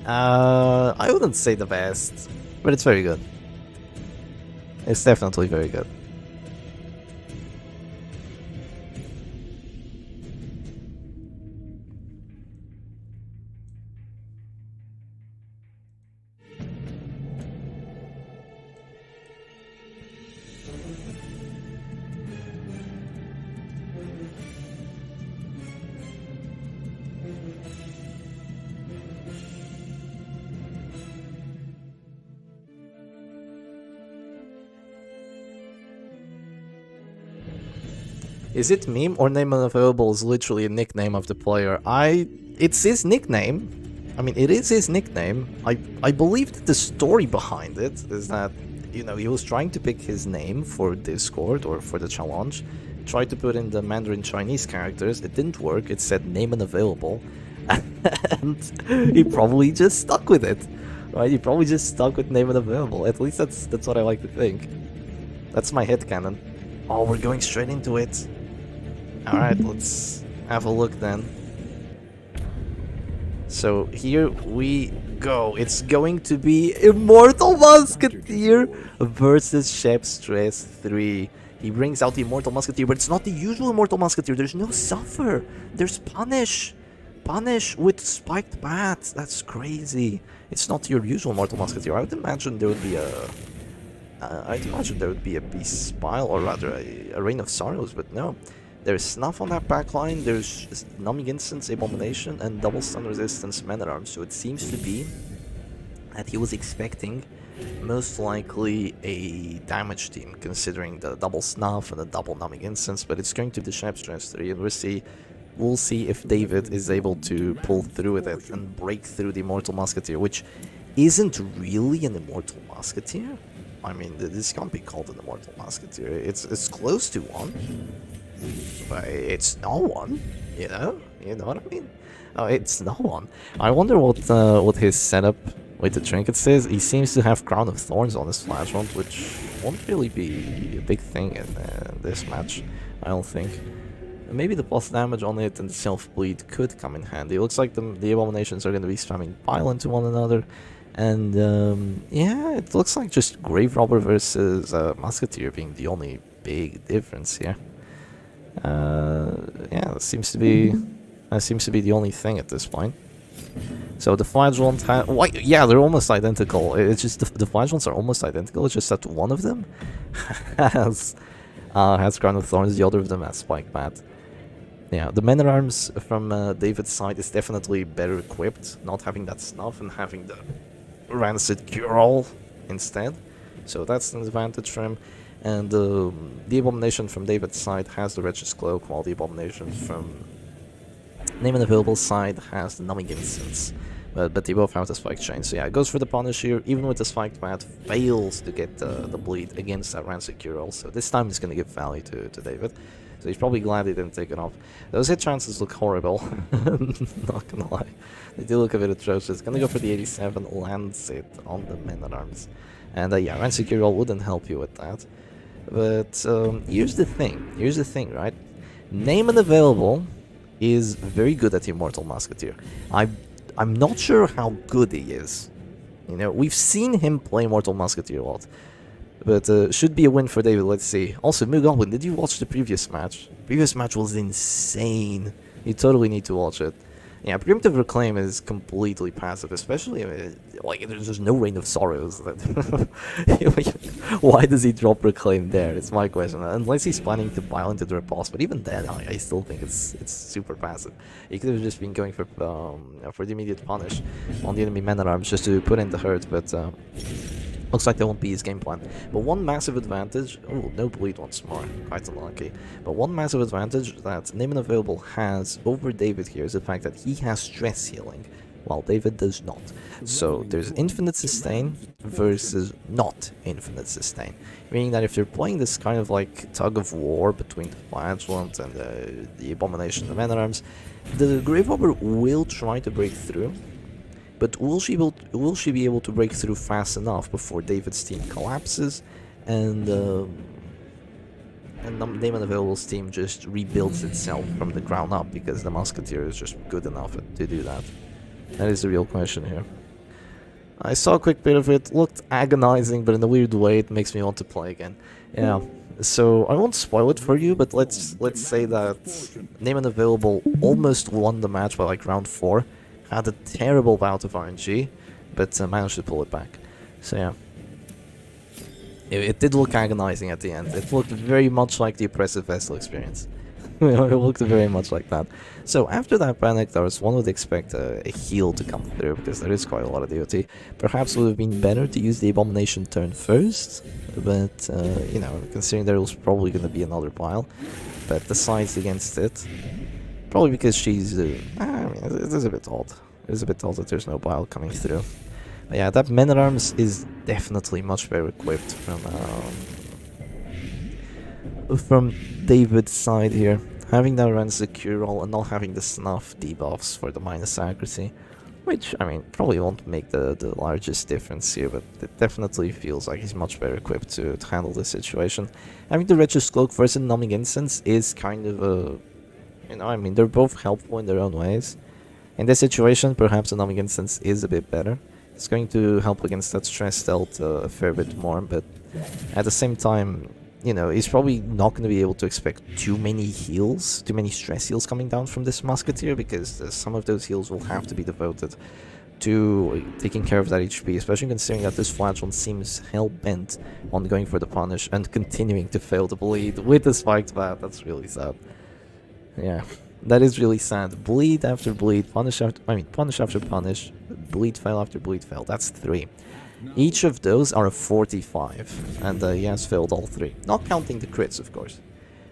I wouldn't say the best, but it's very good. It's definitely very good. Is it meme or name unavailable is literally a nickname of the player? It's his nickname. I mean, it is his nickname. I believe that the story behind it is that, you know, he was trying to pick his name for Discord or for the challenge. Tried to put in the Mandarin Chinese characters. It didn't work. It said name unavailable. And he probably just stuck with it. Right? He probably just stuck with name unavailable. At least that's what I like to think. That's my headcanon. Oh, we're going straight into it. Alright, let's have a look then. So here we go. It's going to be Immortal Musketeer versus Chef Stress 3. He brings out the Immortal Musketeer, but it's not the usual Immortal Musketeer. There's no Suffer. There's Punish. Punish with spiked bats. That's crazy. It's not your usual Immortal Musketeer. I would imagine there would be a... I'd imagine there would be a Beast Spile, or rather a Reign of Sorrows, but no. There's Snuff on that backline, there's Numbing Instance, Abomination, and Double Stun Resistance Man-at-Arms, so it seems to be that he was expecting most likely a damage team, considering the double Snuff and the double Numbing Instance, but it's going to be the Chef Stress 3, and we'll see if David is able to pull through with it and break through the Immortal Musketeer, which isn't really an Immortal Musketeer. I mean, this can't be called an Immortal Musketeer. It's close to one. But it's not one, you know what I mean? It's not one. I wonder what his setup with the trinkets is. He seems to have Crown of Thorns on his flash wand, which won't really be a big thing in this match, I don't think. Maybe the plus damage on it and the self-bleed could come in handy. It looks like the Abominations are going to be spamming pile into one another. And yeah, it looks like just Grave Robber versus Musketeer being the only big difference here. Yeah, that seems to be the only thing at this point. So the Flagellant yeah, they're almost identical. It's just the Flagellants are almost identical. It's just that one of them has Crown of Thorns, the other of them has Spike Bat. Yeah, the Men-at-Arms from David's side is definitely better equipped, not having that Snuff and having the Rancid Cure-All instead. So that's an advantage for him. And the Abomination from David's side has the Wretch's Cloak, while the Abomination from Name and Available side has the Numbing Instance. But they both have the Spiked Chain. So yeah, it goes for the Punish here, even with the Spiked Bat, fails to get the bleed against that Rancid Cure-All. So this time he's going to give value to David. So he's probably glad he didn't take it off. Those hit chances look horrible, not gonna lie. They do look a bit atrocious. Gonna go for the 87, lands it on the Men-at-Arms. And yeah, Rancid Cure-All wouldn't help you with that. But here's the thing, right? Name and Available is very good at Immortal Musketeer. I'm not sure how good he is. You know, we've seen him play Immortal Musketeer a lot. But should be a win for David, let's see. Also, Mugoblin, did you watch the previous match? The previous match was insane. You totally need to watch it. Yeah, Primitive Reclaim is completely passive, especially, like, there's just no Reign of Sorrows. Why does he drop Reclaim there? It's my question. Unless he's planning to pile into the riposte, but even then, I still think it's super passive. He could have just been going for the immediate punish on the enemy Men-at-Arms just to put in the hurt, but looks like that won't be his game plan. But one massive advantage... Oh, no bleed once more. Quite unlucky. But one massive advantage that Name and Available has over David here is the fact that he has stress healing, while David does not. So there's infinite sustain versus not infinite sustain. Meaning that if you're playing this kind of like tug of war between the Flagellant and the Abomination and the Men-at-Arms, the Grave Robber will try to break through. But will she be able to break through fast enough before David's team collapses and Name and Available's team just rebuilds itself from the ground up because the Musketeer is just good enough to do that? That is the real question here. I saw a quick bit of it, looked agonizing, but in a weird way it makes me want to play again. Yeah, so I won't spoil it for you, but let's say that Name and Available almost won the match by like round 4. Had a terrible bout of RNG, but managed to pull it back. So yeah. It did look agonizing at the end. It looked very much like the Oppressive Vessel experience. It looked very much like that. So after that panic, one would expect a heal to come through, because there is quite a lot of DOT. Perhaps it would have been better to use the Abomination turn first, but, you know, considering there was probably going to be another pile, but decides against it. Probably because she's, I mean, it is a bit odd. It is a bit odd that there's no pile coming through. But yeah, that Men-at-Arms is definitely much better equipped from David's side here. Having that Rancid Cure-All and not having the Snuff debuffs for the minus accuracy. Which, I mean, probably won't make the largest difference here, but it definitely feels like he's much better equipped to handle this situation. Having the Wretch's Cloak versus Numbing Instance is kind of a... You know, I mean, they're both helpful in their own ways. In this situation, perhaps a numbing instance is a bit better. It's going to help against that stress dealt a fair bit more, but at the same time, you know, he's probably not going to be able to expect too many heals, too many stress heals coming down from this Musketeer, because some of those heals will have to be devoted to taking care of that HP, especially considering that this Flagellant seems hell-bent on going for the punish and continuing to fail to bleed with the spiked bat. That's really sad. Yeah, that is really sad. Bleed after bleed, punish after punish, bleed fail after bleed fail. That's 3. Each of those are a 45, and he has failed all 3. Not counting the crits, of course.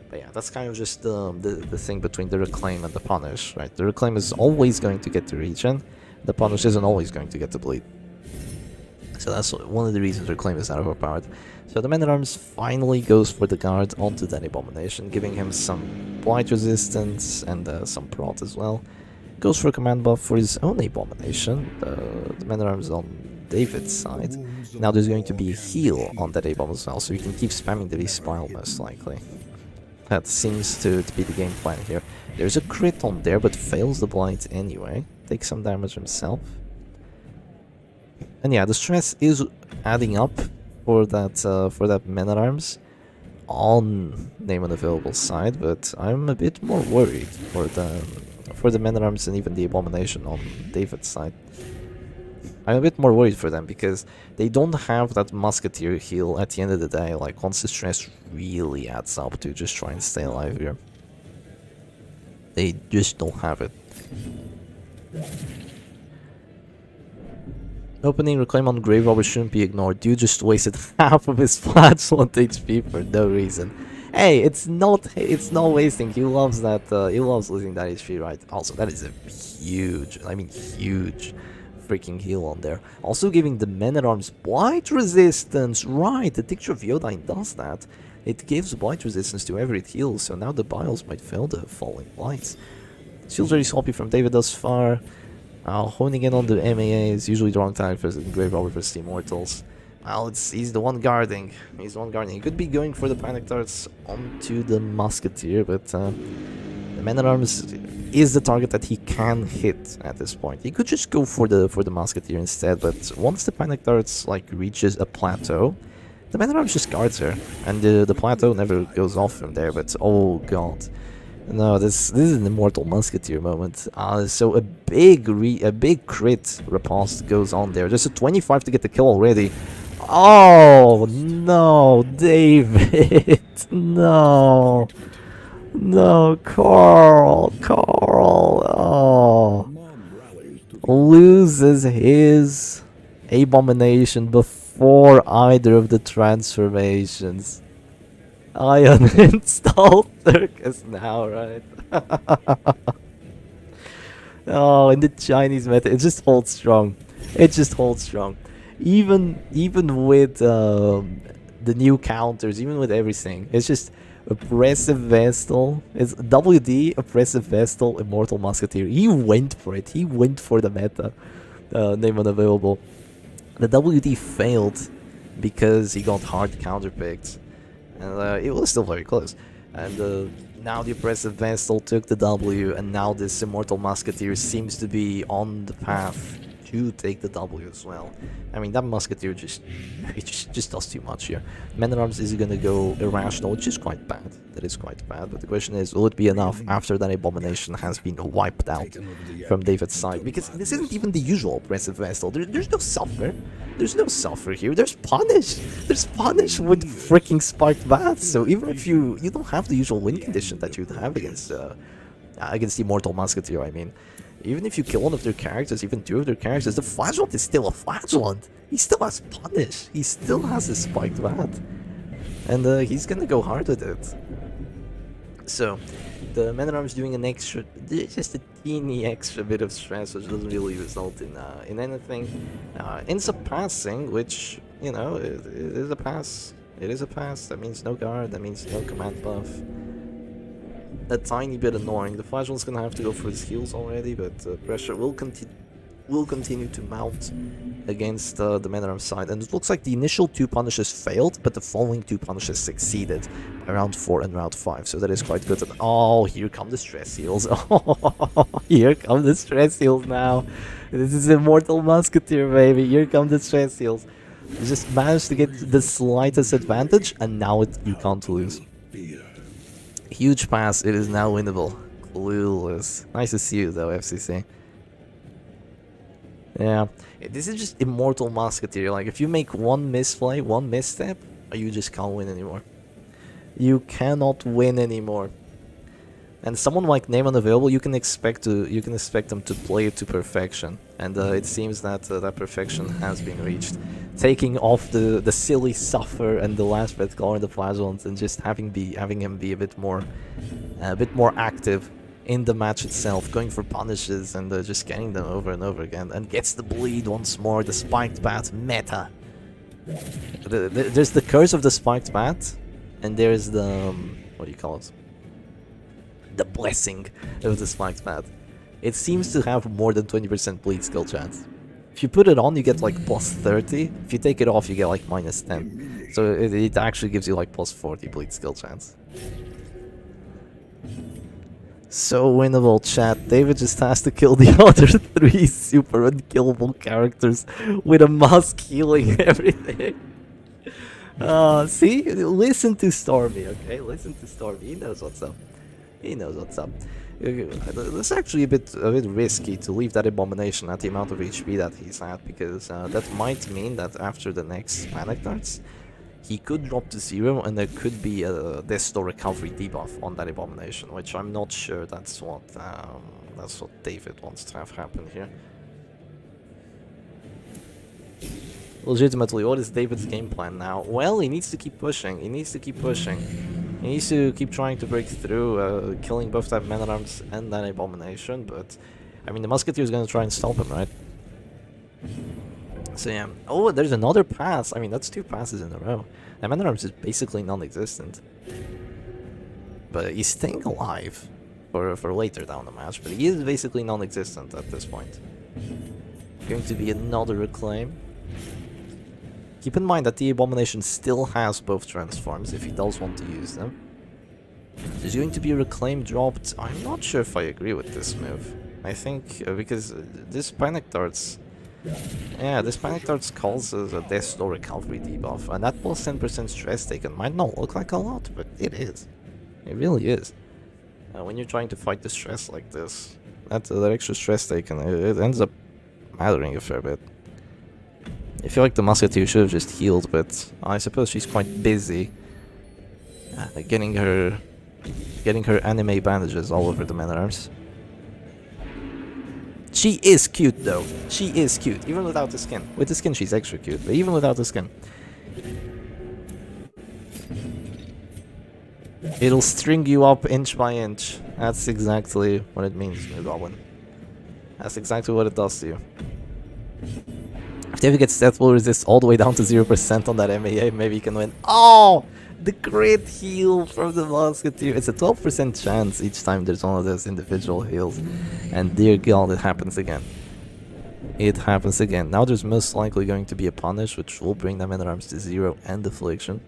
But yeah, that's kind of just the thing between the Reclaim and the Punish, right? The Reclaim is always going to get the regen, the Punish isn't always going to get the bleed. So that's one of the reasons Reclaim is overpowered. So the Man-at-Arms finally goes for the guard onto that Abomination, giving him some blight resistance and some prot as well. Goes for a command buff for his own Abomination, the Man-at-Arms on David's side. Now there's going to be a heal on that A-bomb as well, so you can keep spamming the V-Spile most likely. That seems to be the game plan here. There's a crit on there, but fails the blight anyway. Takes some damage himself. And yeah, the stress is adding up for that Man-at-Arms on name unavailable side, but I'm a bit more worried for the Man-at-Arms and even the Abomination on David's side. I'm a bit more worried for them because they don't have that Musketeer heal at the end of the day, like once the stress really adds up to just try and stay alive here. They just don't have it. Opening Reclaim on Grave Robber shouldn't be ignored. Dude just wasted half of his Flagellant HP for no reason. Hey, it's not wasting. He loves that. He loves losing that HP, right? Also, that is a huge, I mean huge freaking heal on there. Also giving the Man-at-Arms blight resistance. Right, the Tincture of Iodine does that. It gives blight resistance to wherever it heals, so now the Biles might fail the falling blights. Feels very sloppy from David thus far. Honing in on the MAA is usually the wrong time for the Grave Robber versus the Immortals. Well, he's the one guarding. He's the one guarding. He could be going for the Panic Darts onto the Musketeer, but the Man-at-Arms is the target that he can hit at this point. He could just go for the Musketeer instead, but once the Panic Darts like reaches a plateau, the Man-at-Arms just guards her, and the plateau never goes off from there. But oh god, no, this is an Immortal Musketeer moment. So a big crit riposte goes on there. Just a 25 to get the kill already. Oh no, David, no. No, Carl, oh, loses his Abomination before either of the transformations. I uninstalled Circus now, right? Oh, in the Chinese meta, it just holds strong. It just holds strong. Even with the new counters, even with everything, it's just Oppressive Vestal. It's WD, Oppressive Vestal, Immortal Musketeer. He went for it. He went for the meta. Name unavailable. The WD failed because he got hard counterpicked. And it was still very close. And now the Oppressive Vestal took the W, and now this Immortal Musketeer seems to be on the path to take the W as well. I mean, that Musketeer just does too much here. Man-at-Arms is going to go irrational, which is quite bad. That is quite bad. But the question is, will it be enough after that Abomination has been wiped out from David's side? Because this isn't even the usual Oppressive Vestal. There's no Suffer. There's no Suffer here. There's Punish. There's Punish with freaking Sparked Bats. So even if you don't have the usual win condition that you'd have against the Immortal Musketeer, I mean, even if you kill one of their characters, even 2 of their characters, the Flagellant is still a Flagellant. He still has Punish. He still has his Spiked Bat. And he's gonna go hard with it. So, the Man-at-Arms doing an extra, just a teeny extra bit of stress, which doesn't really result in anything. Ends up passing, which, you know, it is a pass. It is a pass. That means no guard. That means no command buff. A tiny bit annoying. The Flagellant's gonna have to go for his heals already, but pressure will continue to mount against the Man-at-Arms side. And it looks like the initial 2 punishes failed, but the following 2 punishes succeeded by round 4 and round 5, so that is quite good. And oh, here come the stress heals. Oh, here come the stress heals now. This is Immortal Musketeer, baby. Here come the stress heals. You just managed to get the slightest advantage, and now you can't lose. Huge pass. It is now winnable. Clueless. Nice to see you, though, FCC. Yeah, this is just Immortal Musketeer. Like, if you make one misplay, one misstep, you just can't win anymore. You cannot win anymore. And someone like Name Unavailable, you can expect them to play it to perfection. And it seems that that perfection has been reached. Taking off the silly Suffer and the last red color in the Flashlands, and just having him be a bit more active in the match itself, going for punishes and just getting them over and over again, and gets the bleed once more. The spiked bat meta. There's the curse of the spiked bat, and there's the what do you call it? The blessing of the spiked bat. It seems to have more than 20% bleed skill chance. If you put it on, you get like plus 30. If you take it off, you get like minus 10. So it actually gives you like plus 40 bleed skill chance. So winnable, chat. David just has to kill the other 3 super unkillable characters with a mask healing everything. See? Listen to Stormy, okay? Listen to Stormy. He knows what's up. He knows what's up. It's actually a bit risky to leave that Abomination at the amount of HP that he's at, because that might mean that after the next Panic Darts, he could drop to 0, and there could be a Death Store recovery debuff on that Abomination, which I'm not sure that's what David wants to have happen here. Legitimately, what is David's game plan now? Well, he needs to keep pushing. He needs to keep pushing. He needs to keep trying to break through, killing both that Man-at-Arms and that Abomination, but I mean, the Musketeer is going to try and stop him, right? So yeah. Oh, there's another pass. I mean, that's 2 passes in a row. And Man-at-Arms is basically non-existent. But he's staying alive for later down the match, but he is basically non-existent at this point. Going to be another reclaim. Keep in mind that the Abomination still has both transforms if he does want to use them. There's going to be a reclaim dropped. I'm not sure if I agree with this move. I think because this Panic Darts... Yeah, this Panic Darts calls a Death Store recovery debuff, and that plus 10% stress taken might not look like a lot, but it is. It really is. When you're trying to fight the stress like this, that extra stress taken, it ends up mattering a fair bit. I feel like the Musketeer should have just healed, but I suppose she's quite busy getting her anime bandages all over the Man-at-Arms. She is cute though. She is cute, even without the skin. With the skin she's extra cute, but even without the skin. It'll string you up inch by inch. That's exactly what it means, New Goblin. That's exactly what it does to you. If David gets Death Will Resist all the way down to 0% on that MAA, maybe he can win. Oh! The crit heal from the Musketeer. It's a 12% chance each time there's one of those individual heals. And dear God, it happens again. It happens again. Now there's most likely going to be a punish, which will bring them in arms to 0 and Affliction.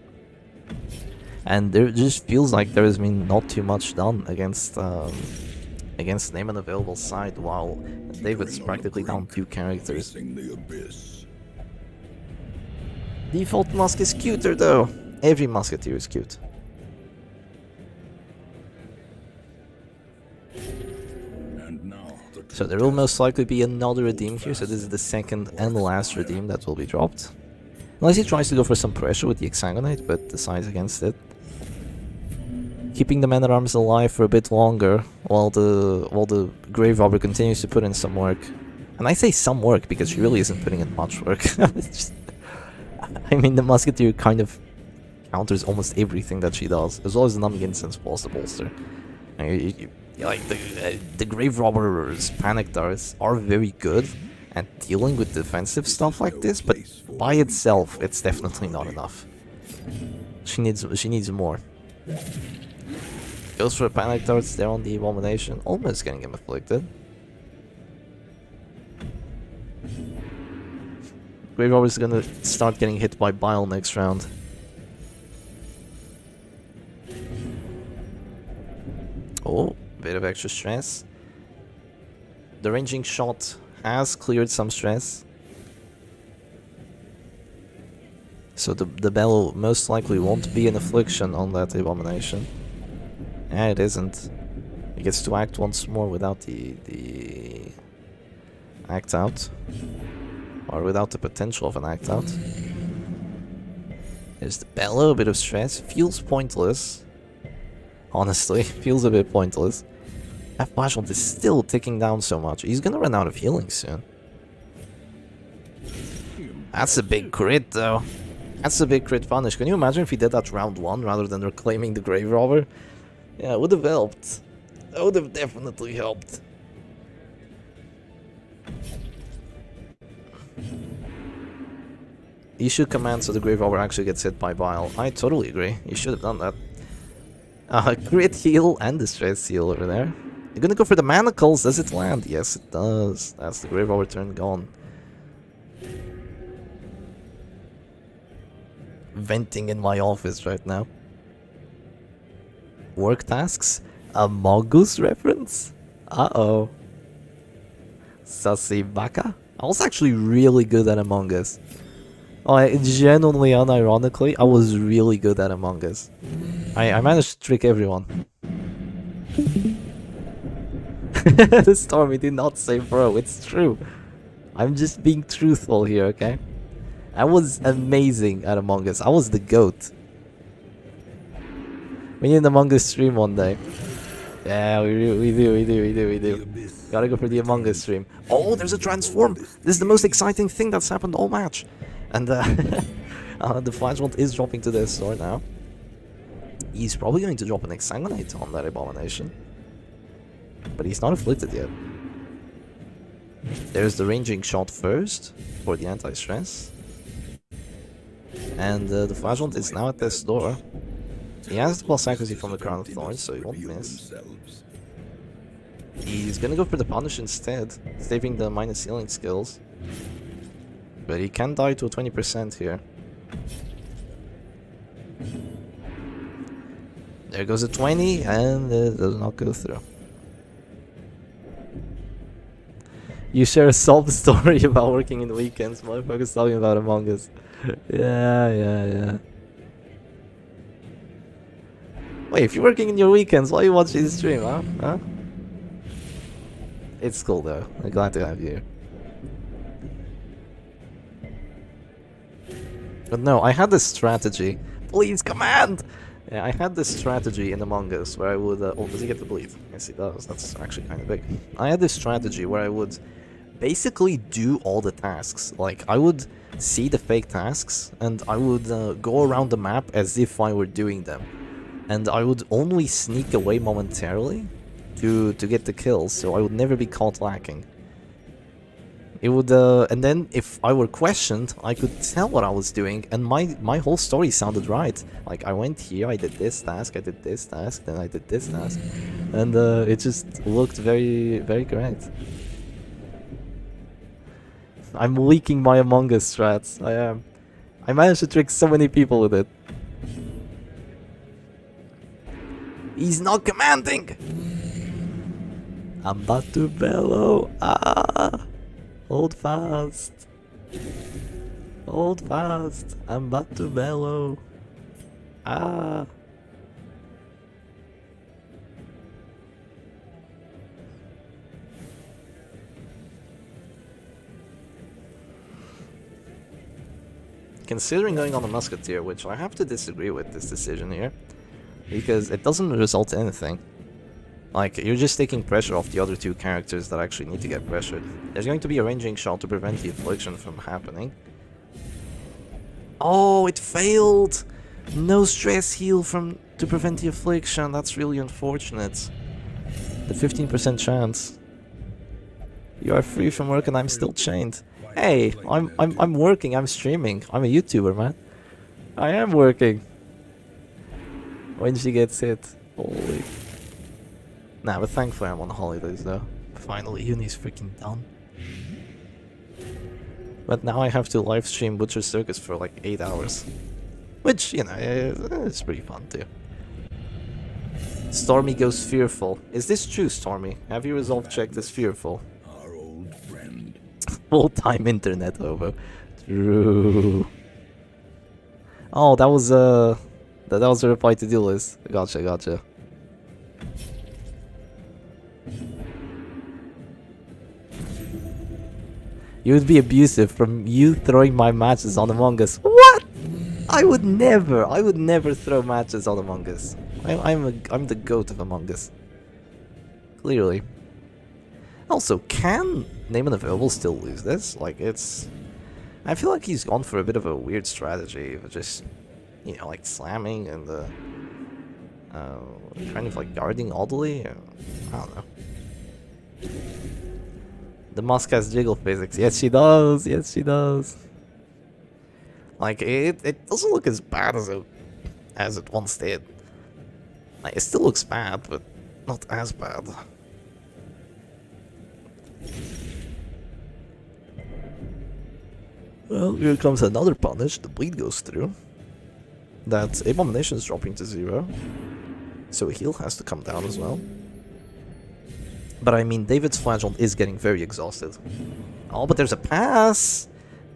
And there just feels like there has been not too much done against Name Unavailable side, while David's practically down 2 characters. Default Musk is cuter though. Every Musketeer is cute. So there will most likely be another redeem here, so this is the second and last redeem that will be dropped. Unless he tries to go for some pressure with the Hexagonite, but decides against it. Keeping the Man-at-Arms alive for a bit longer, while the Grave Robber continues to put in some work. And I say some work, because she really isn't putting in much work. I mean, the Musketeer kind of counters almost everything that she does, as well as the Numbing Incense plus the bolster. Like the Grave Robber's Panic Darts are very good at dealing with defensive stuff like this, but by itself, it's definitely not enough. She needs more. Goes for a Panic Darts there on the Abomination, almost getting him afflicted. Grave Robber is gonna start getting hit by Bile next round. extra stress. The ranging shot has cleared some stress. So the bell most likely won't be an affliction on that abomination. Yeah, it isn't. He gets to act once more without the act out. Or without the potential of an act out. There's the bellow, a bit of stress. Feels pointless. Honestly, feels a bit pointless. That flashlight is still ticking down so much. He's gonna run out of healing soon. That's a big crit though. That's a big crit punish. Can you imagine if he did that round 1 rather than reclaiming the grave robber? Yeah, it would have helped. That would have definitely helped. He should command so the grave robber actually gets hit by bile. I totally agree. He should have done that. Crit heal and the stress heal over there. You're gonna go for the manacles. Does it land? Yes, it does. That's the grave robber turn gone. Venting in my office right now. Work tasks? A Mongoose reference? Uh-oh. Sassy baka? I was actually really good at Among Us. Genuinely, unironically, I was really good at Among Us. I managed to trick everyone. The Stormy did not say bro, it's true. I'm just being truthful here, okay? I was amazing at Among Us. I was the GOAT. We need an Among Us stream one day. Yeah, we do. Gotta go for the Among Us stream. Oh, there's a transform! This is the most exciting thing that's happened all match. And the flashlight is dropping to their store now. He's probably going to drop an Exsanguinate on that abomination. But he's not afflicted yet. There's the ranging shot first for the anti-stress. And the flashlight is now at this door. He has the plus accuracy from the Crown of Thorns, so he won't miss. He's gonna go for the punish instead, saving the minus healing skills. But he can die to a 20% here. There goes a 20, and it does not go through. You share a sob story about working in weekends, motherfuckers talking about Among Us. Yeah. Wait, if you're working in your weekends, why are you watching this stream, huh? It's cool though, I'm glad to have you here. But no, I had this strategy. Please, command! Yeah, I had this strategy in Among Us where I would... oh, does he get the bleed? Yes, he does. That's actually kind of big. I had this strategy where I would basically do all the tasks. Like, I would see the fake tasks, and I would go around the map as if I were doing them. And I would only sneak away momentarily to get the kills, so I would never be caught lacking. It would, and then if I were questioned, I could tell what I was doing, and my whole story sounded right. Like, I went here, I did this task, I did this task, then I did this task, and it just looked very, very correct. I'm leaking my Among Us strats, I am. I managed to trick so many people with it. He's not commanding! I'm about to bellow, Hold fast. Hold fast. I'm about to bellow. Considering going on a musketeer, which I have to disagree with this decision here, because it doesn't result in anything. Like, you're just taking pressure off the other two characters that actually need to get pressured. There's going to be a ranging shot to prevent the affliction from happening. Oh, it failed! No stress heal to prevent the affliction. That's really unfortunate. The 15% chance. You are free from work and I'm still chained. Hey, I'm working, I'm streaming. I'm a YouTuber, man. I am working. When she gets hit. Holy. Nah, but thankfully I'm on holidays though. Finally, uni's freaking done. But now I have to live stream Butcher Circus for like 8 hours. Which, you know, it's pretty fun too. Stormy goes fearful. Is this true, Stormy? Have you resolved checked as fearful? Our old friend. Full-time internet hobo. True. Oh, that was that was a reply to do list. Gotcha, gotcha. You would be abusive from you throwing my matches on Among Us. What? I would never throw matches on Among Us. I'm the goat of Among Us. Clearly. Also, can Name and Available still lose this? Like, it's... I feel like he's gone for a bit of a weird strategy of just, you know, like slamming and kind of like guarding oddly. I don't know. The Musk has jiggle physics. Yes, she does. Yes, she does. Like, it doesn't look as bad as it once did. Like, it still looks bad, but not as bad. Well, here comes another punish. The bleed goes through. That Abomination is dropping to 0. So heal has to come down as well. But I mean, David's Flagellant is getting very exhausted. Oh, but there's a pass!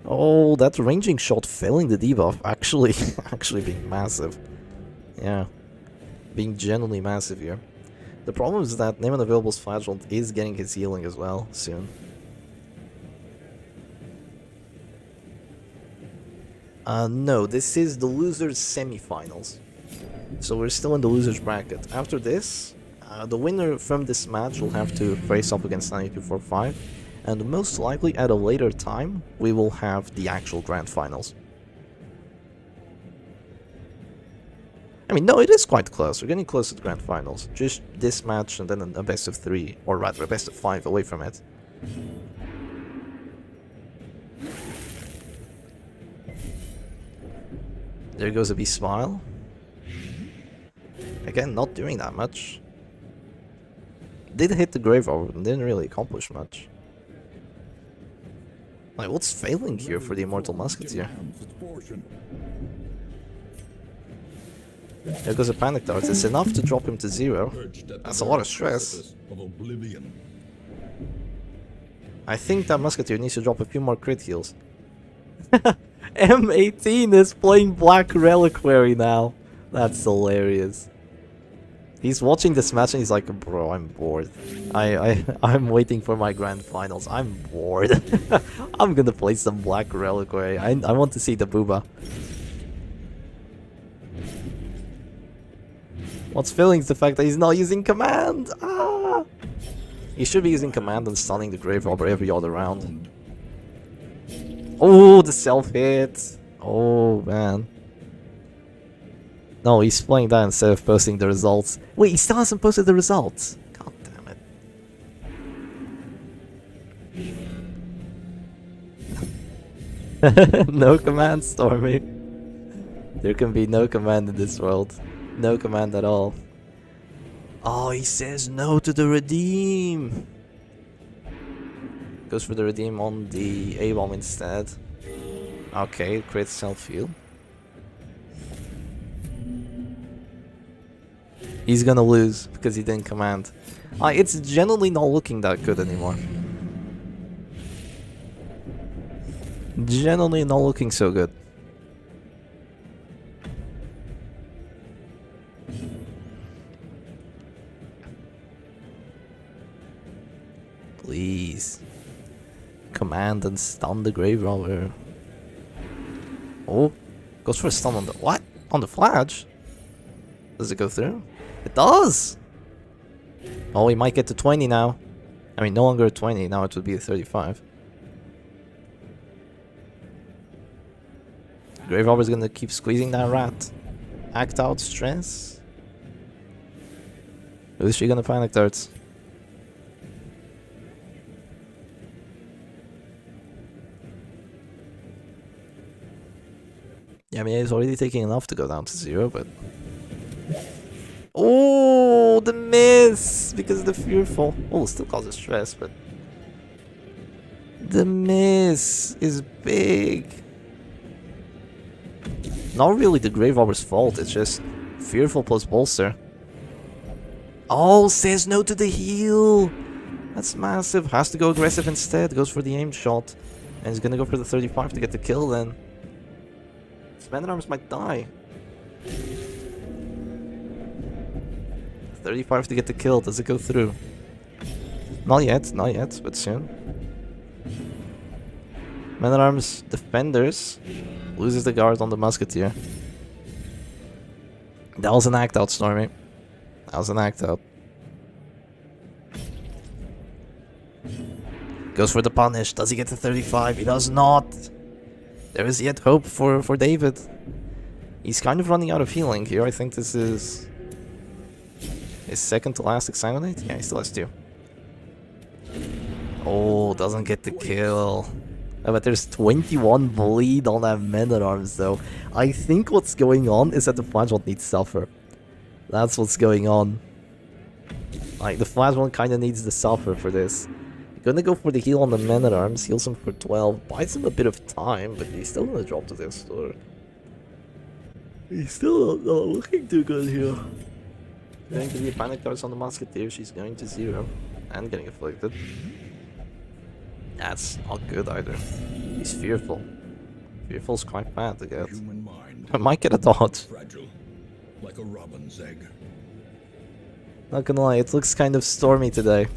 Oh, that ranging shot failing the debuff actually being massive. Yeah. Being genuinely massive here. The problem is that Name and Available's Flagellant is getting his healing as well, soon. No, this is the losers semi-finals. So we're still in the losers bracket. After this, the winner from this match will have to face off against 9245, and most likely at a later time, we will have the actual grand finals. I mean, no, it is quite close. We're getting close to the grand finals. Just this match and then a best of 3, or rather a best of 5 away from it. There goes a Beast Smile. Again, not doing that much. Did hit the Grave Robber, but didn't really accomplish much. Like, what's failing here for the Immortal Musketeer? There goes a Panic Dart. It's enough to drop him to 0. That's a lot of stress. I think that Musketeer needs to drop a few more crit heals. M18 is playing Black Reliquary now. That's hilarious. He's watching this match and he's like, bro, I'm bored. I'm waiting for my grand finals. I'm bored. I'm gonna play some Black Reliquary. I want to see the booba. What's failing is the fact that he's not using command. Ah! He should be using command and stunning the Grave Robber every other round. Oh, the self-hit. Oh, man. No, he's playing that instead of posting the results. Wait, he still hasn't posted the results. God damn it. No command, Stormy. There can be no command in this world. No command at all. Oh, he says no to the redeem. Goes for the redeem on the A-bomb instead. Okay, crit self-heal. He's gonna lose because he didn't command. It's generally not looking that good anymore. Generally not looking so good. Please. Command and stun the Grave Robber. Oh, goes for a stun on the... What? On the Flash? Does it go through? It does! Oh, he might get to 20 now. I mean, no longer 20, now it would be 35. Grave Robber's gonna keep squeezing that rat. Act out stress. Who's she gonna Panic Darts? Yeah, I mean, he's already taking enough to go down to 0, but... Oh, the miss! Because of the Fearful. Oh, still causes stress, but... The miss is big. Not really the Grave Robber's fault, it's just Fearful plus Bolster. Oh, says no to the heal. That's massive. Has to go aggressive instead. Goes for the aim shot. And he's gonna go for the 35 to get the kill then. His man-at-arms might die. 35 to get the kill. Does it go through? Not yet, but soon. Man-at-arms defenders loses the guard on the musketeer. That was an act out, Stormy. That was an act out. Goes for the punish. Does he get to 35? He does not. There is yet hope for David. He's kind of running out of healing here. I think this is his second to last exsanguinate. Yeah, he still has 2. Oh, doesn't get the kill. Oh, but there's 21 bleed on that man-at-arms though. I think what's going on is that the flashball needs suffer. That's what's going on. Like, the flashball kind of needs the suffer for this. Gonna go for the heal on the man-at-arms, heals him for 12, buys him a bit of time, but he's still gonna drop to this, or... He's still not looking too good here. Going to be a panic dart on the musketeer, she's going to 0, and getting afflicted. That's not good either. He's fearful. Fearful's quite bad to get. I might get a dodge. Fragile, like a robin's egg. Not gonna lie, it looks kind of stormy today.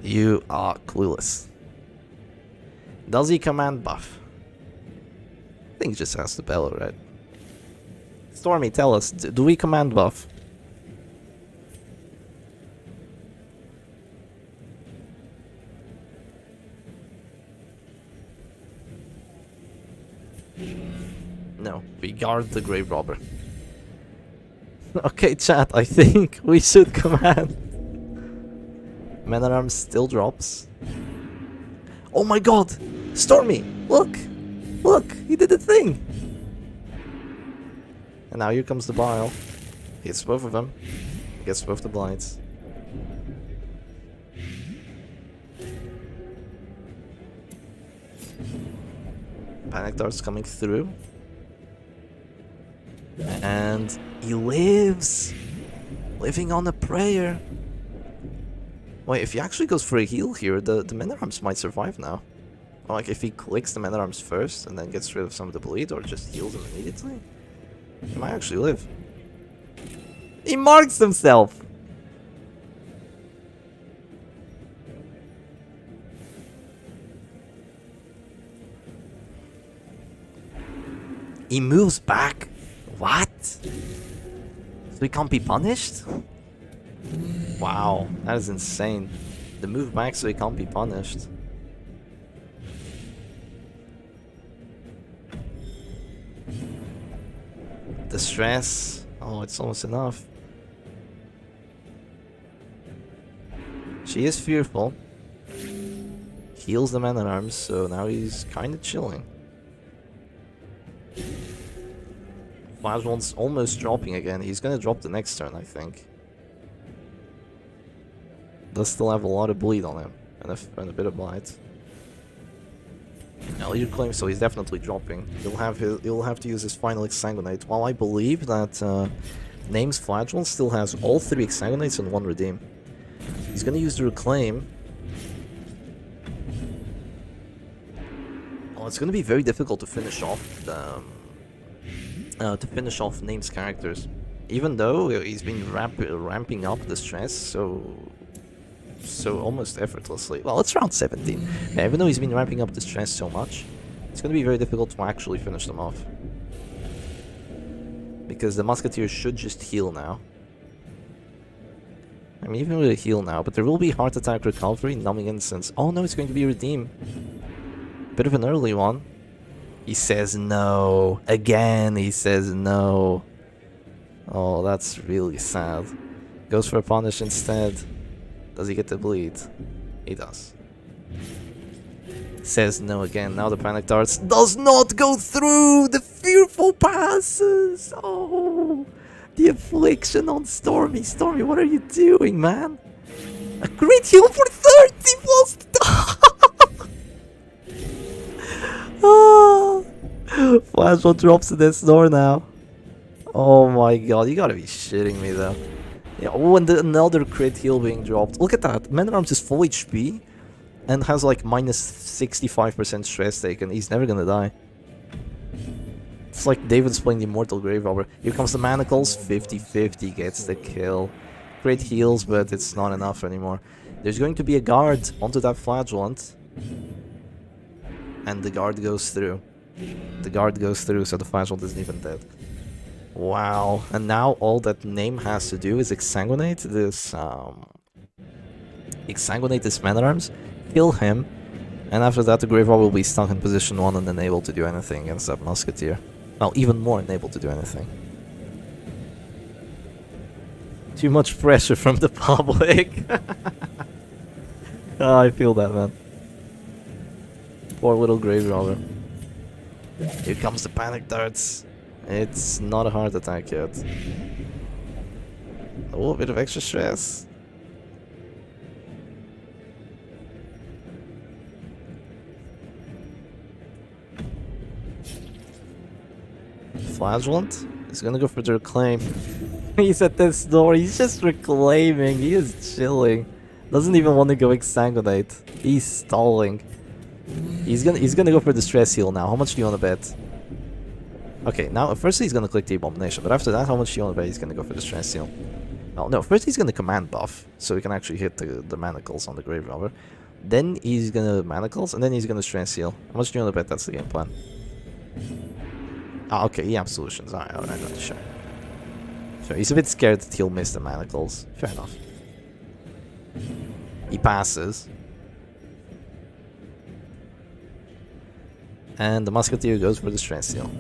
You are clueless. Does he command buff? I think he just has the bellow, right? Stormy, tell us, do we command buff? No, we guard the grave robber. Okay, chat, I think we should command. Man-at-arms still drops. Oh my god! Stormy! Look! Look! He did the thing! And now here comes the bile. Hits both of them. Gets both the blights. Panic darts coming through. And he lives! Living on a prayer. Wait, if he actually goes for a heal here, the man-at-arms might survive now. Or like if he clicks the man-at-arms first and then gets rid of some of the bleed, or just heals him immediately, he might actually live. He marks himself! He moves back? What? So he can't be punished? Wow, that is insane. The move back so he can't be punished. The stress. Oh, it's almost enough. She is fearful. Heals the man-at-arms, so now he's kind of chilling. Flashball's almost dropping again. He's gonna drop the next turn, I think. Does still have a lot of bleed on him, and a bit of blight. Now you claim so he's definitely dropping. He'll have to use his final exsanguinate. While I believe that Name's Flagell still has all 3 exsanguinates and 1 redeem. He's gonna use the reclaim. Oh, it's gonna be very difficult to finish off the Name's characters, even though he's been ramping up the stress so almost effortlessly. Well, it's round 17. Yeah, even though he's been ramping up the stress so much, it's going to be very difficult to actually finish them off. Because the Musketeer should just heal now. I mean, even with a heal now, but there will be Heart Attack Recovery, Numbing Instance. Oh no, it's going to be Redeem. Bit of an early one. He says no. Again, he says no. Oh, that's really sad. Goes for a Punish instead. Does he get the bleed? He does. Says no again. Now the Panic Darts does not go through! The fearful passes! Oh! The affliction on Stormy. Stormy, what are you doing, man? A crit heal for 30 plus... Oh! Flash one drops to this door now. Oh my god, you gotta be shitting me though. Yeah, oh, and another crit heal being dropped. Look at that. Man-at-Arms is full HP and has like minus 65% stress taken. He's never gonna die. It's like David's playing the Immortal Grave Robber. Here comes the Manacles. 50-50 gets the kill. Crit heals, but it's not enough anymore. There's going to be a guard onto that Flagellant. And the guard goes through. The guard goes through, so the Flagellant isn't even dead. Wow, and now all that Name has to do is exsanguinate this Man-at-Arms, kill him, and after that the Grave Robber will be stuck in position 1 and unable to do anything against that Musketeer. Well, even more unable to do anything. Too much pressure from the public. Oh, I feel that, man. Poor little Grave Robber. Here comes the panic darts. It's not a heart attack yet. Oh, a bit of extra stress. Flagellant is gonna go for the reclaim. He's at this door, he's just reclaiming, he is chilling. Doesn't even want to go exsanguinate. He's stalling. He's gonna go for the stress heal now. How much do you wanna bet? Okay, now first he's gonna click the Abomination, but after that, how much do you wanna bet he's gonna go for the stress heal? Well, no, first he's gonna command buff, so he can actually hit the manacles on the Grave Robber. Then he's gonna manacles, and then he's gonna stress heal. How much do you wanna bet that's the game plan? Ah, okay, he absolutions. Alright, sure. Sure, he's a bit scared that he'll miss the manacles. Fair enough. He passes. And the Musketeer goes for the stress seal.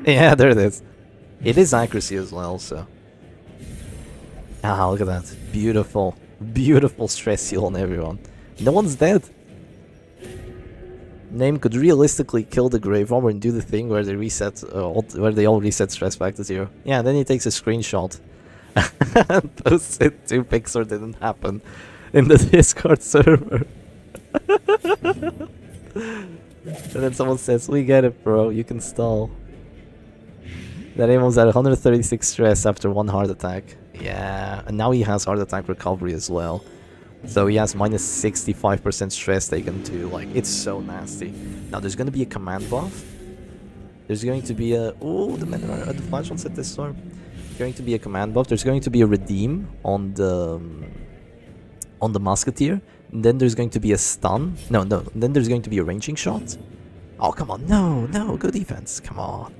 Yeah, there it is. It is accuracy as well, so... Ah, look at that. Beautiful. Beautiful stress seal on everyone. No one's dead. Name could realistically kill the Grave Robber and do the thing where they reset, where they all reset stress back to 0. Yeah, then he takes a screenshot and posts it to Pixar didn't happen in the Discord server. And then someone says, we get it, bro, you can stall. That aim was at 136 stress after 1 heart attack. Yeah, and now he has heart attack recovery as well. So he has minus 65% stress taken too, like, it's so nasty. Now there's gonna be a command buff. There's going to be a... Oh, the Flash wants at this storm. Going to be a command buff. There's going to be a redeem on the Musketeer. And then there's going to be a stun. No. Then there's going to be a ranging shot. Oh, come on. No. Go defense. Come on.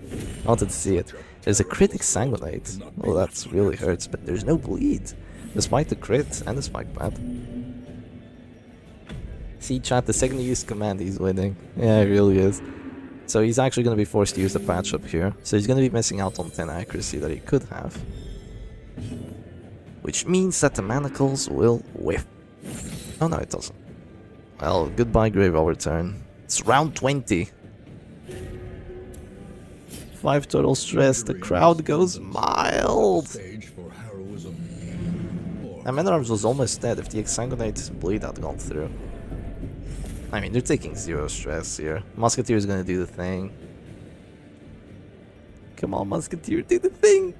I wanted to see it. There's a crit exsanguinate. Oh, that really hurts. But there's no bleed. Despite the crit and the spike pad. See, chat, the second you use command, he's winning. Yeah, he really is. So he's actually going to be forced to use the patch up here. So he's going to be missing out on 10 accuracy that he could have. Which means that the manacles will whiff. Oh no, it doesn't. Well, goodbye Grave Robber turn. It's round 20. 5 total stress, the crowd goes mild. And Man-at-Arms was almost dead if the exsanguinate bleed had gone through. I mean, they're taking 0 stress here. Musketeer is gonna do the thing. Come on, Musketeer, do the thing,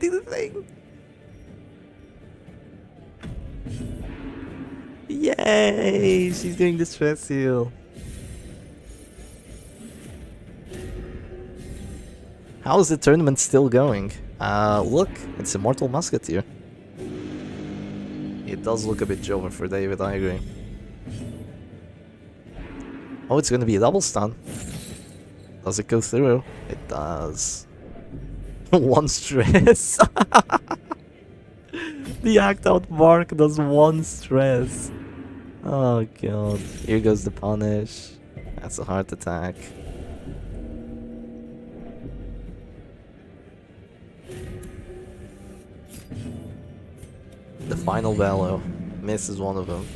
Yay! She's doing the stress heal. How is the tournament still going? Look, it's Immortal Musketeer. It does look a bit Joven for David, I agree. Oh, it's gonna be a double stun. Does it go through? It does. 1 stress. The act out mark does 1 stress. Oh god. Here goes the punish. That's a heart attack. The final bellow misses one of them.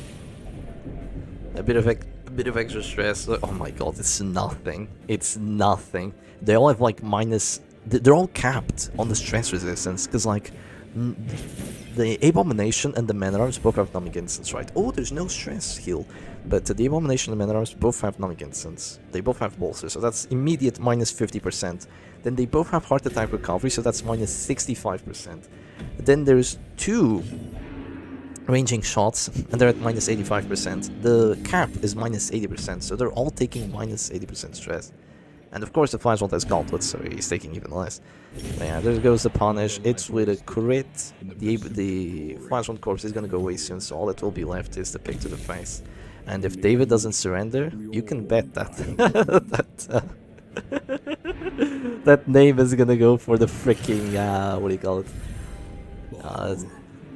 A bit of extra stress. Oh my god, it's nothing. It's nothing. They all have like minus... They're all capped on the stress resistance, because like... the Abomination and the Man-at-Arms both have numbing instants, right? Oh, there's no stress heal. But the Abomination and the Man-at-Arms both have numbing instants. They both have bolsters, so that's immediate minus 50%. Then they both have heart attack recovery, so that's minus 65%. Then there's 2 ranging shots, and they're at minus 85%. The cap is minus 80%, so they're all taking minus 80% stress. And of course the Flashball has gauntlets, so he's taking even less. But yeah, there goes the punish. It's with a crit. The Flashball corpse is gonna go away soon, so all that will be left is the pick to the face. And if David doesn't surrender, you can bet that that name is gonna go for the freaking what do you call it?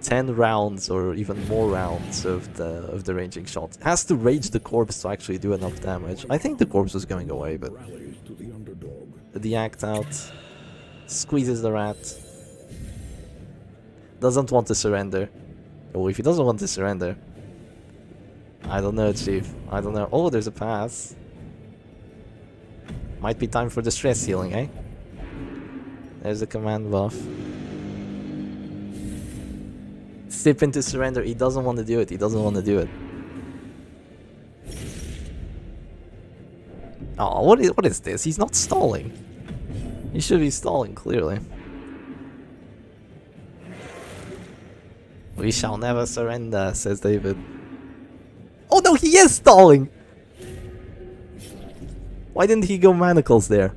10 rounds or even more rounds of the ranging shot. It has to rage the corpse to actually do enough damage. I think the corpse was going away, but the act out, squeezes the rat, doesn't want to surrender. Oh, if he doesn't want to surrender, I don't know, Chief. I don't know. Oh, there's a pass. Might be time for the stress healing, eh? There's a command buff. Sip into surrender. He doesn't want to do it. He doesn't want to do it. Oh, what is this? He's not stalling. He should be stalling, clearly. We shall never surrender, says David. Oh no, he is stalling! Why didn't he go manacles there?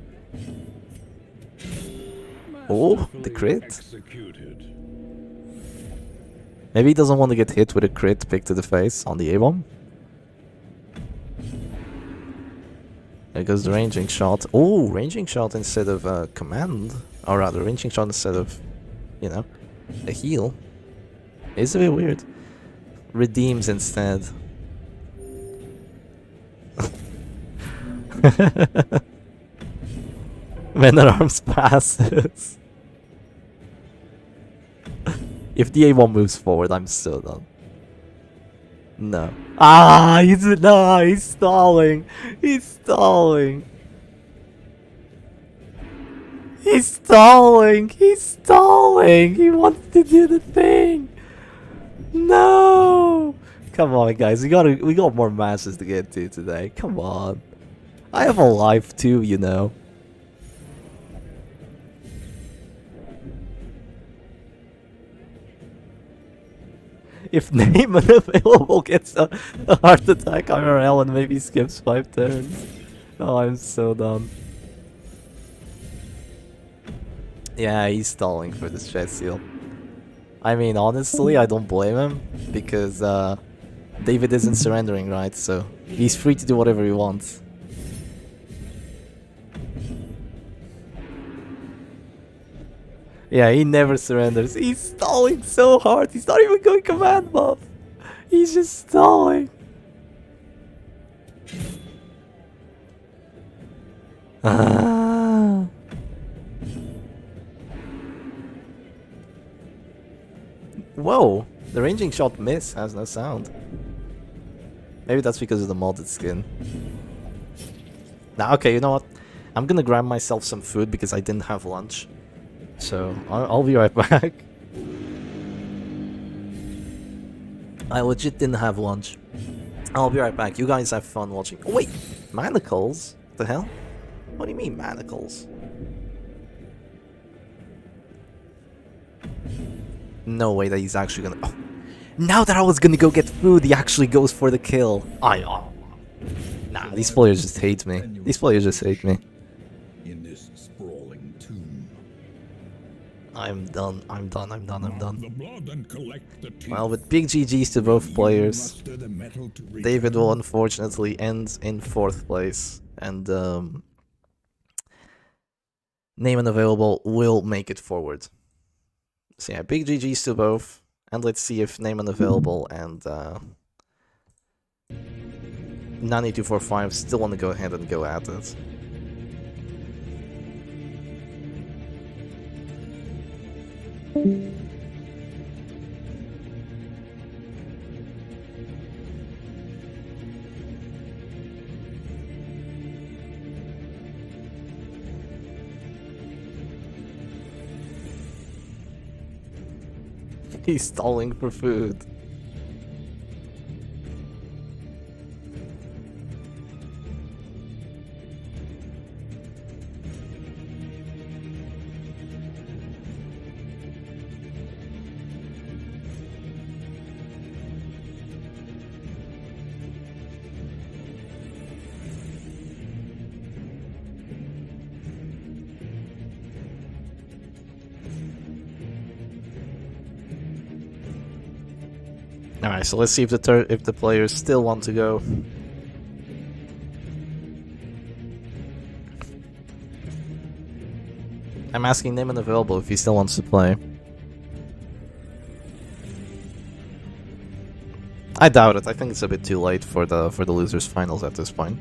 Oh, the crit? Maybe he doesn't want to get hit with a crit pick to the face on the A-bomb. There goes the ranging shot. Oh, ranging shot instead of command. Or rather, ranging shot instead of, you know, a heal. It's a bit weird. Redeems instead. Man-at-Arms passes. If the A1 moves forward, I'm so done. No. Ah, he's stalling. He's stalling. He's stalling. He's stalling. He wants to do the thing. No. Come on, guys. We got more matches to get to today. Come on. I have a life too, you know. If name unavailable gets a heart attack IRL and maybe skips 5 turns. Oh, I'm so done. Yeah, he's stalling for the stress seal. I mean, honestly, I don't blame him, because David isn't surrendering, right? So he's free to do whatever he wants. Yeah, he never surrenders. He's stalling so hard. He's not even going command buff. He's just stalling. Ah. Whoa, the ranging shot miss has no sound. Maybe that's because of the modded skin. Nah, okay, you know what? I'm gonna grab myself some food because I didn't have lunch. So, I'll be right back. I legit didn't have lunch. I'll be right back. You guys have fun watching. Oh, wait! Manacles? What the hell? What do you mean, manacles? No way that he's actually gonna... Oh. Now that I was gonna go get food, he actually goes for the kill. Nah, these players just hate me. These players just hate me. In this sprawling tomb. I'm done. Well, with big GG's to both players, David will unfortunately end in 4th place, and name unavailable will make it forward. So yeah, big GG's to both, and let's see if name unavailable and 9245 still want to go ahead and go at it. He's stalling for food. Alright, so let's see if the players still want to go. I'm asking name and available if he still wants to play. I doubt it. I think it's a bit too late for the losers finals at this point.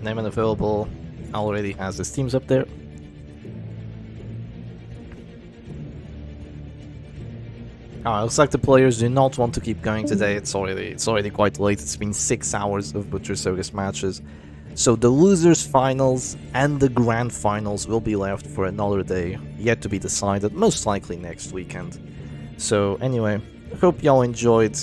Name and available already has his teams up there. Looks like the players do not want to keep going today. It's already quite late. It's been 6 hours of Butcher Circus matches. So the losers finals and the grand finals will be left for another day, yet to be decided, most likely next weekend. So anyway, I hope y'all enjoyed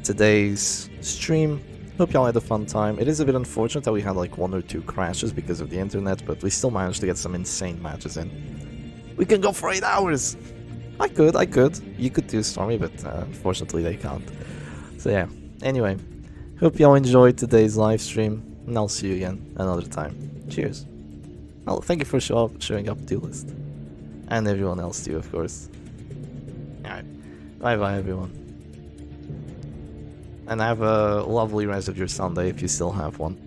today's stream. Hope y'all had a fun time. It is a bit unfortunate that we had like 1 or 2 crashes because of the internet, but we still managed to get some insane matches in. We can go for 8 hours! I could. You could too, Stormy, but unfortunately they can't. So yeah, anyway, hope y'all enjoyed today's live stream, and I'll see you again another time. Cheers. Well, thank you for showing up, Duelist. And everyone else too, of course. Alright, bye-bye everyone. And have a lovely rest of your Sunday if you still have one.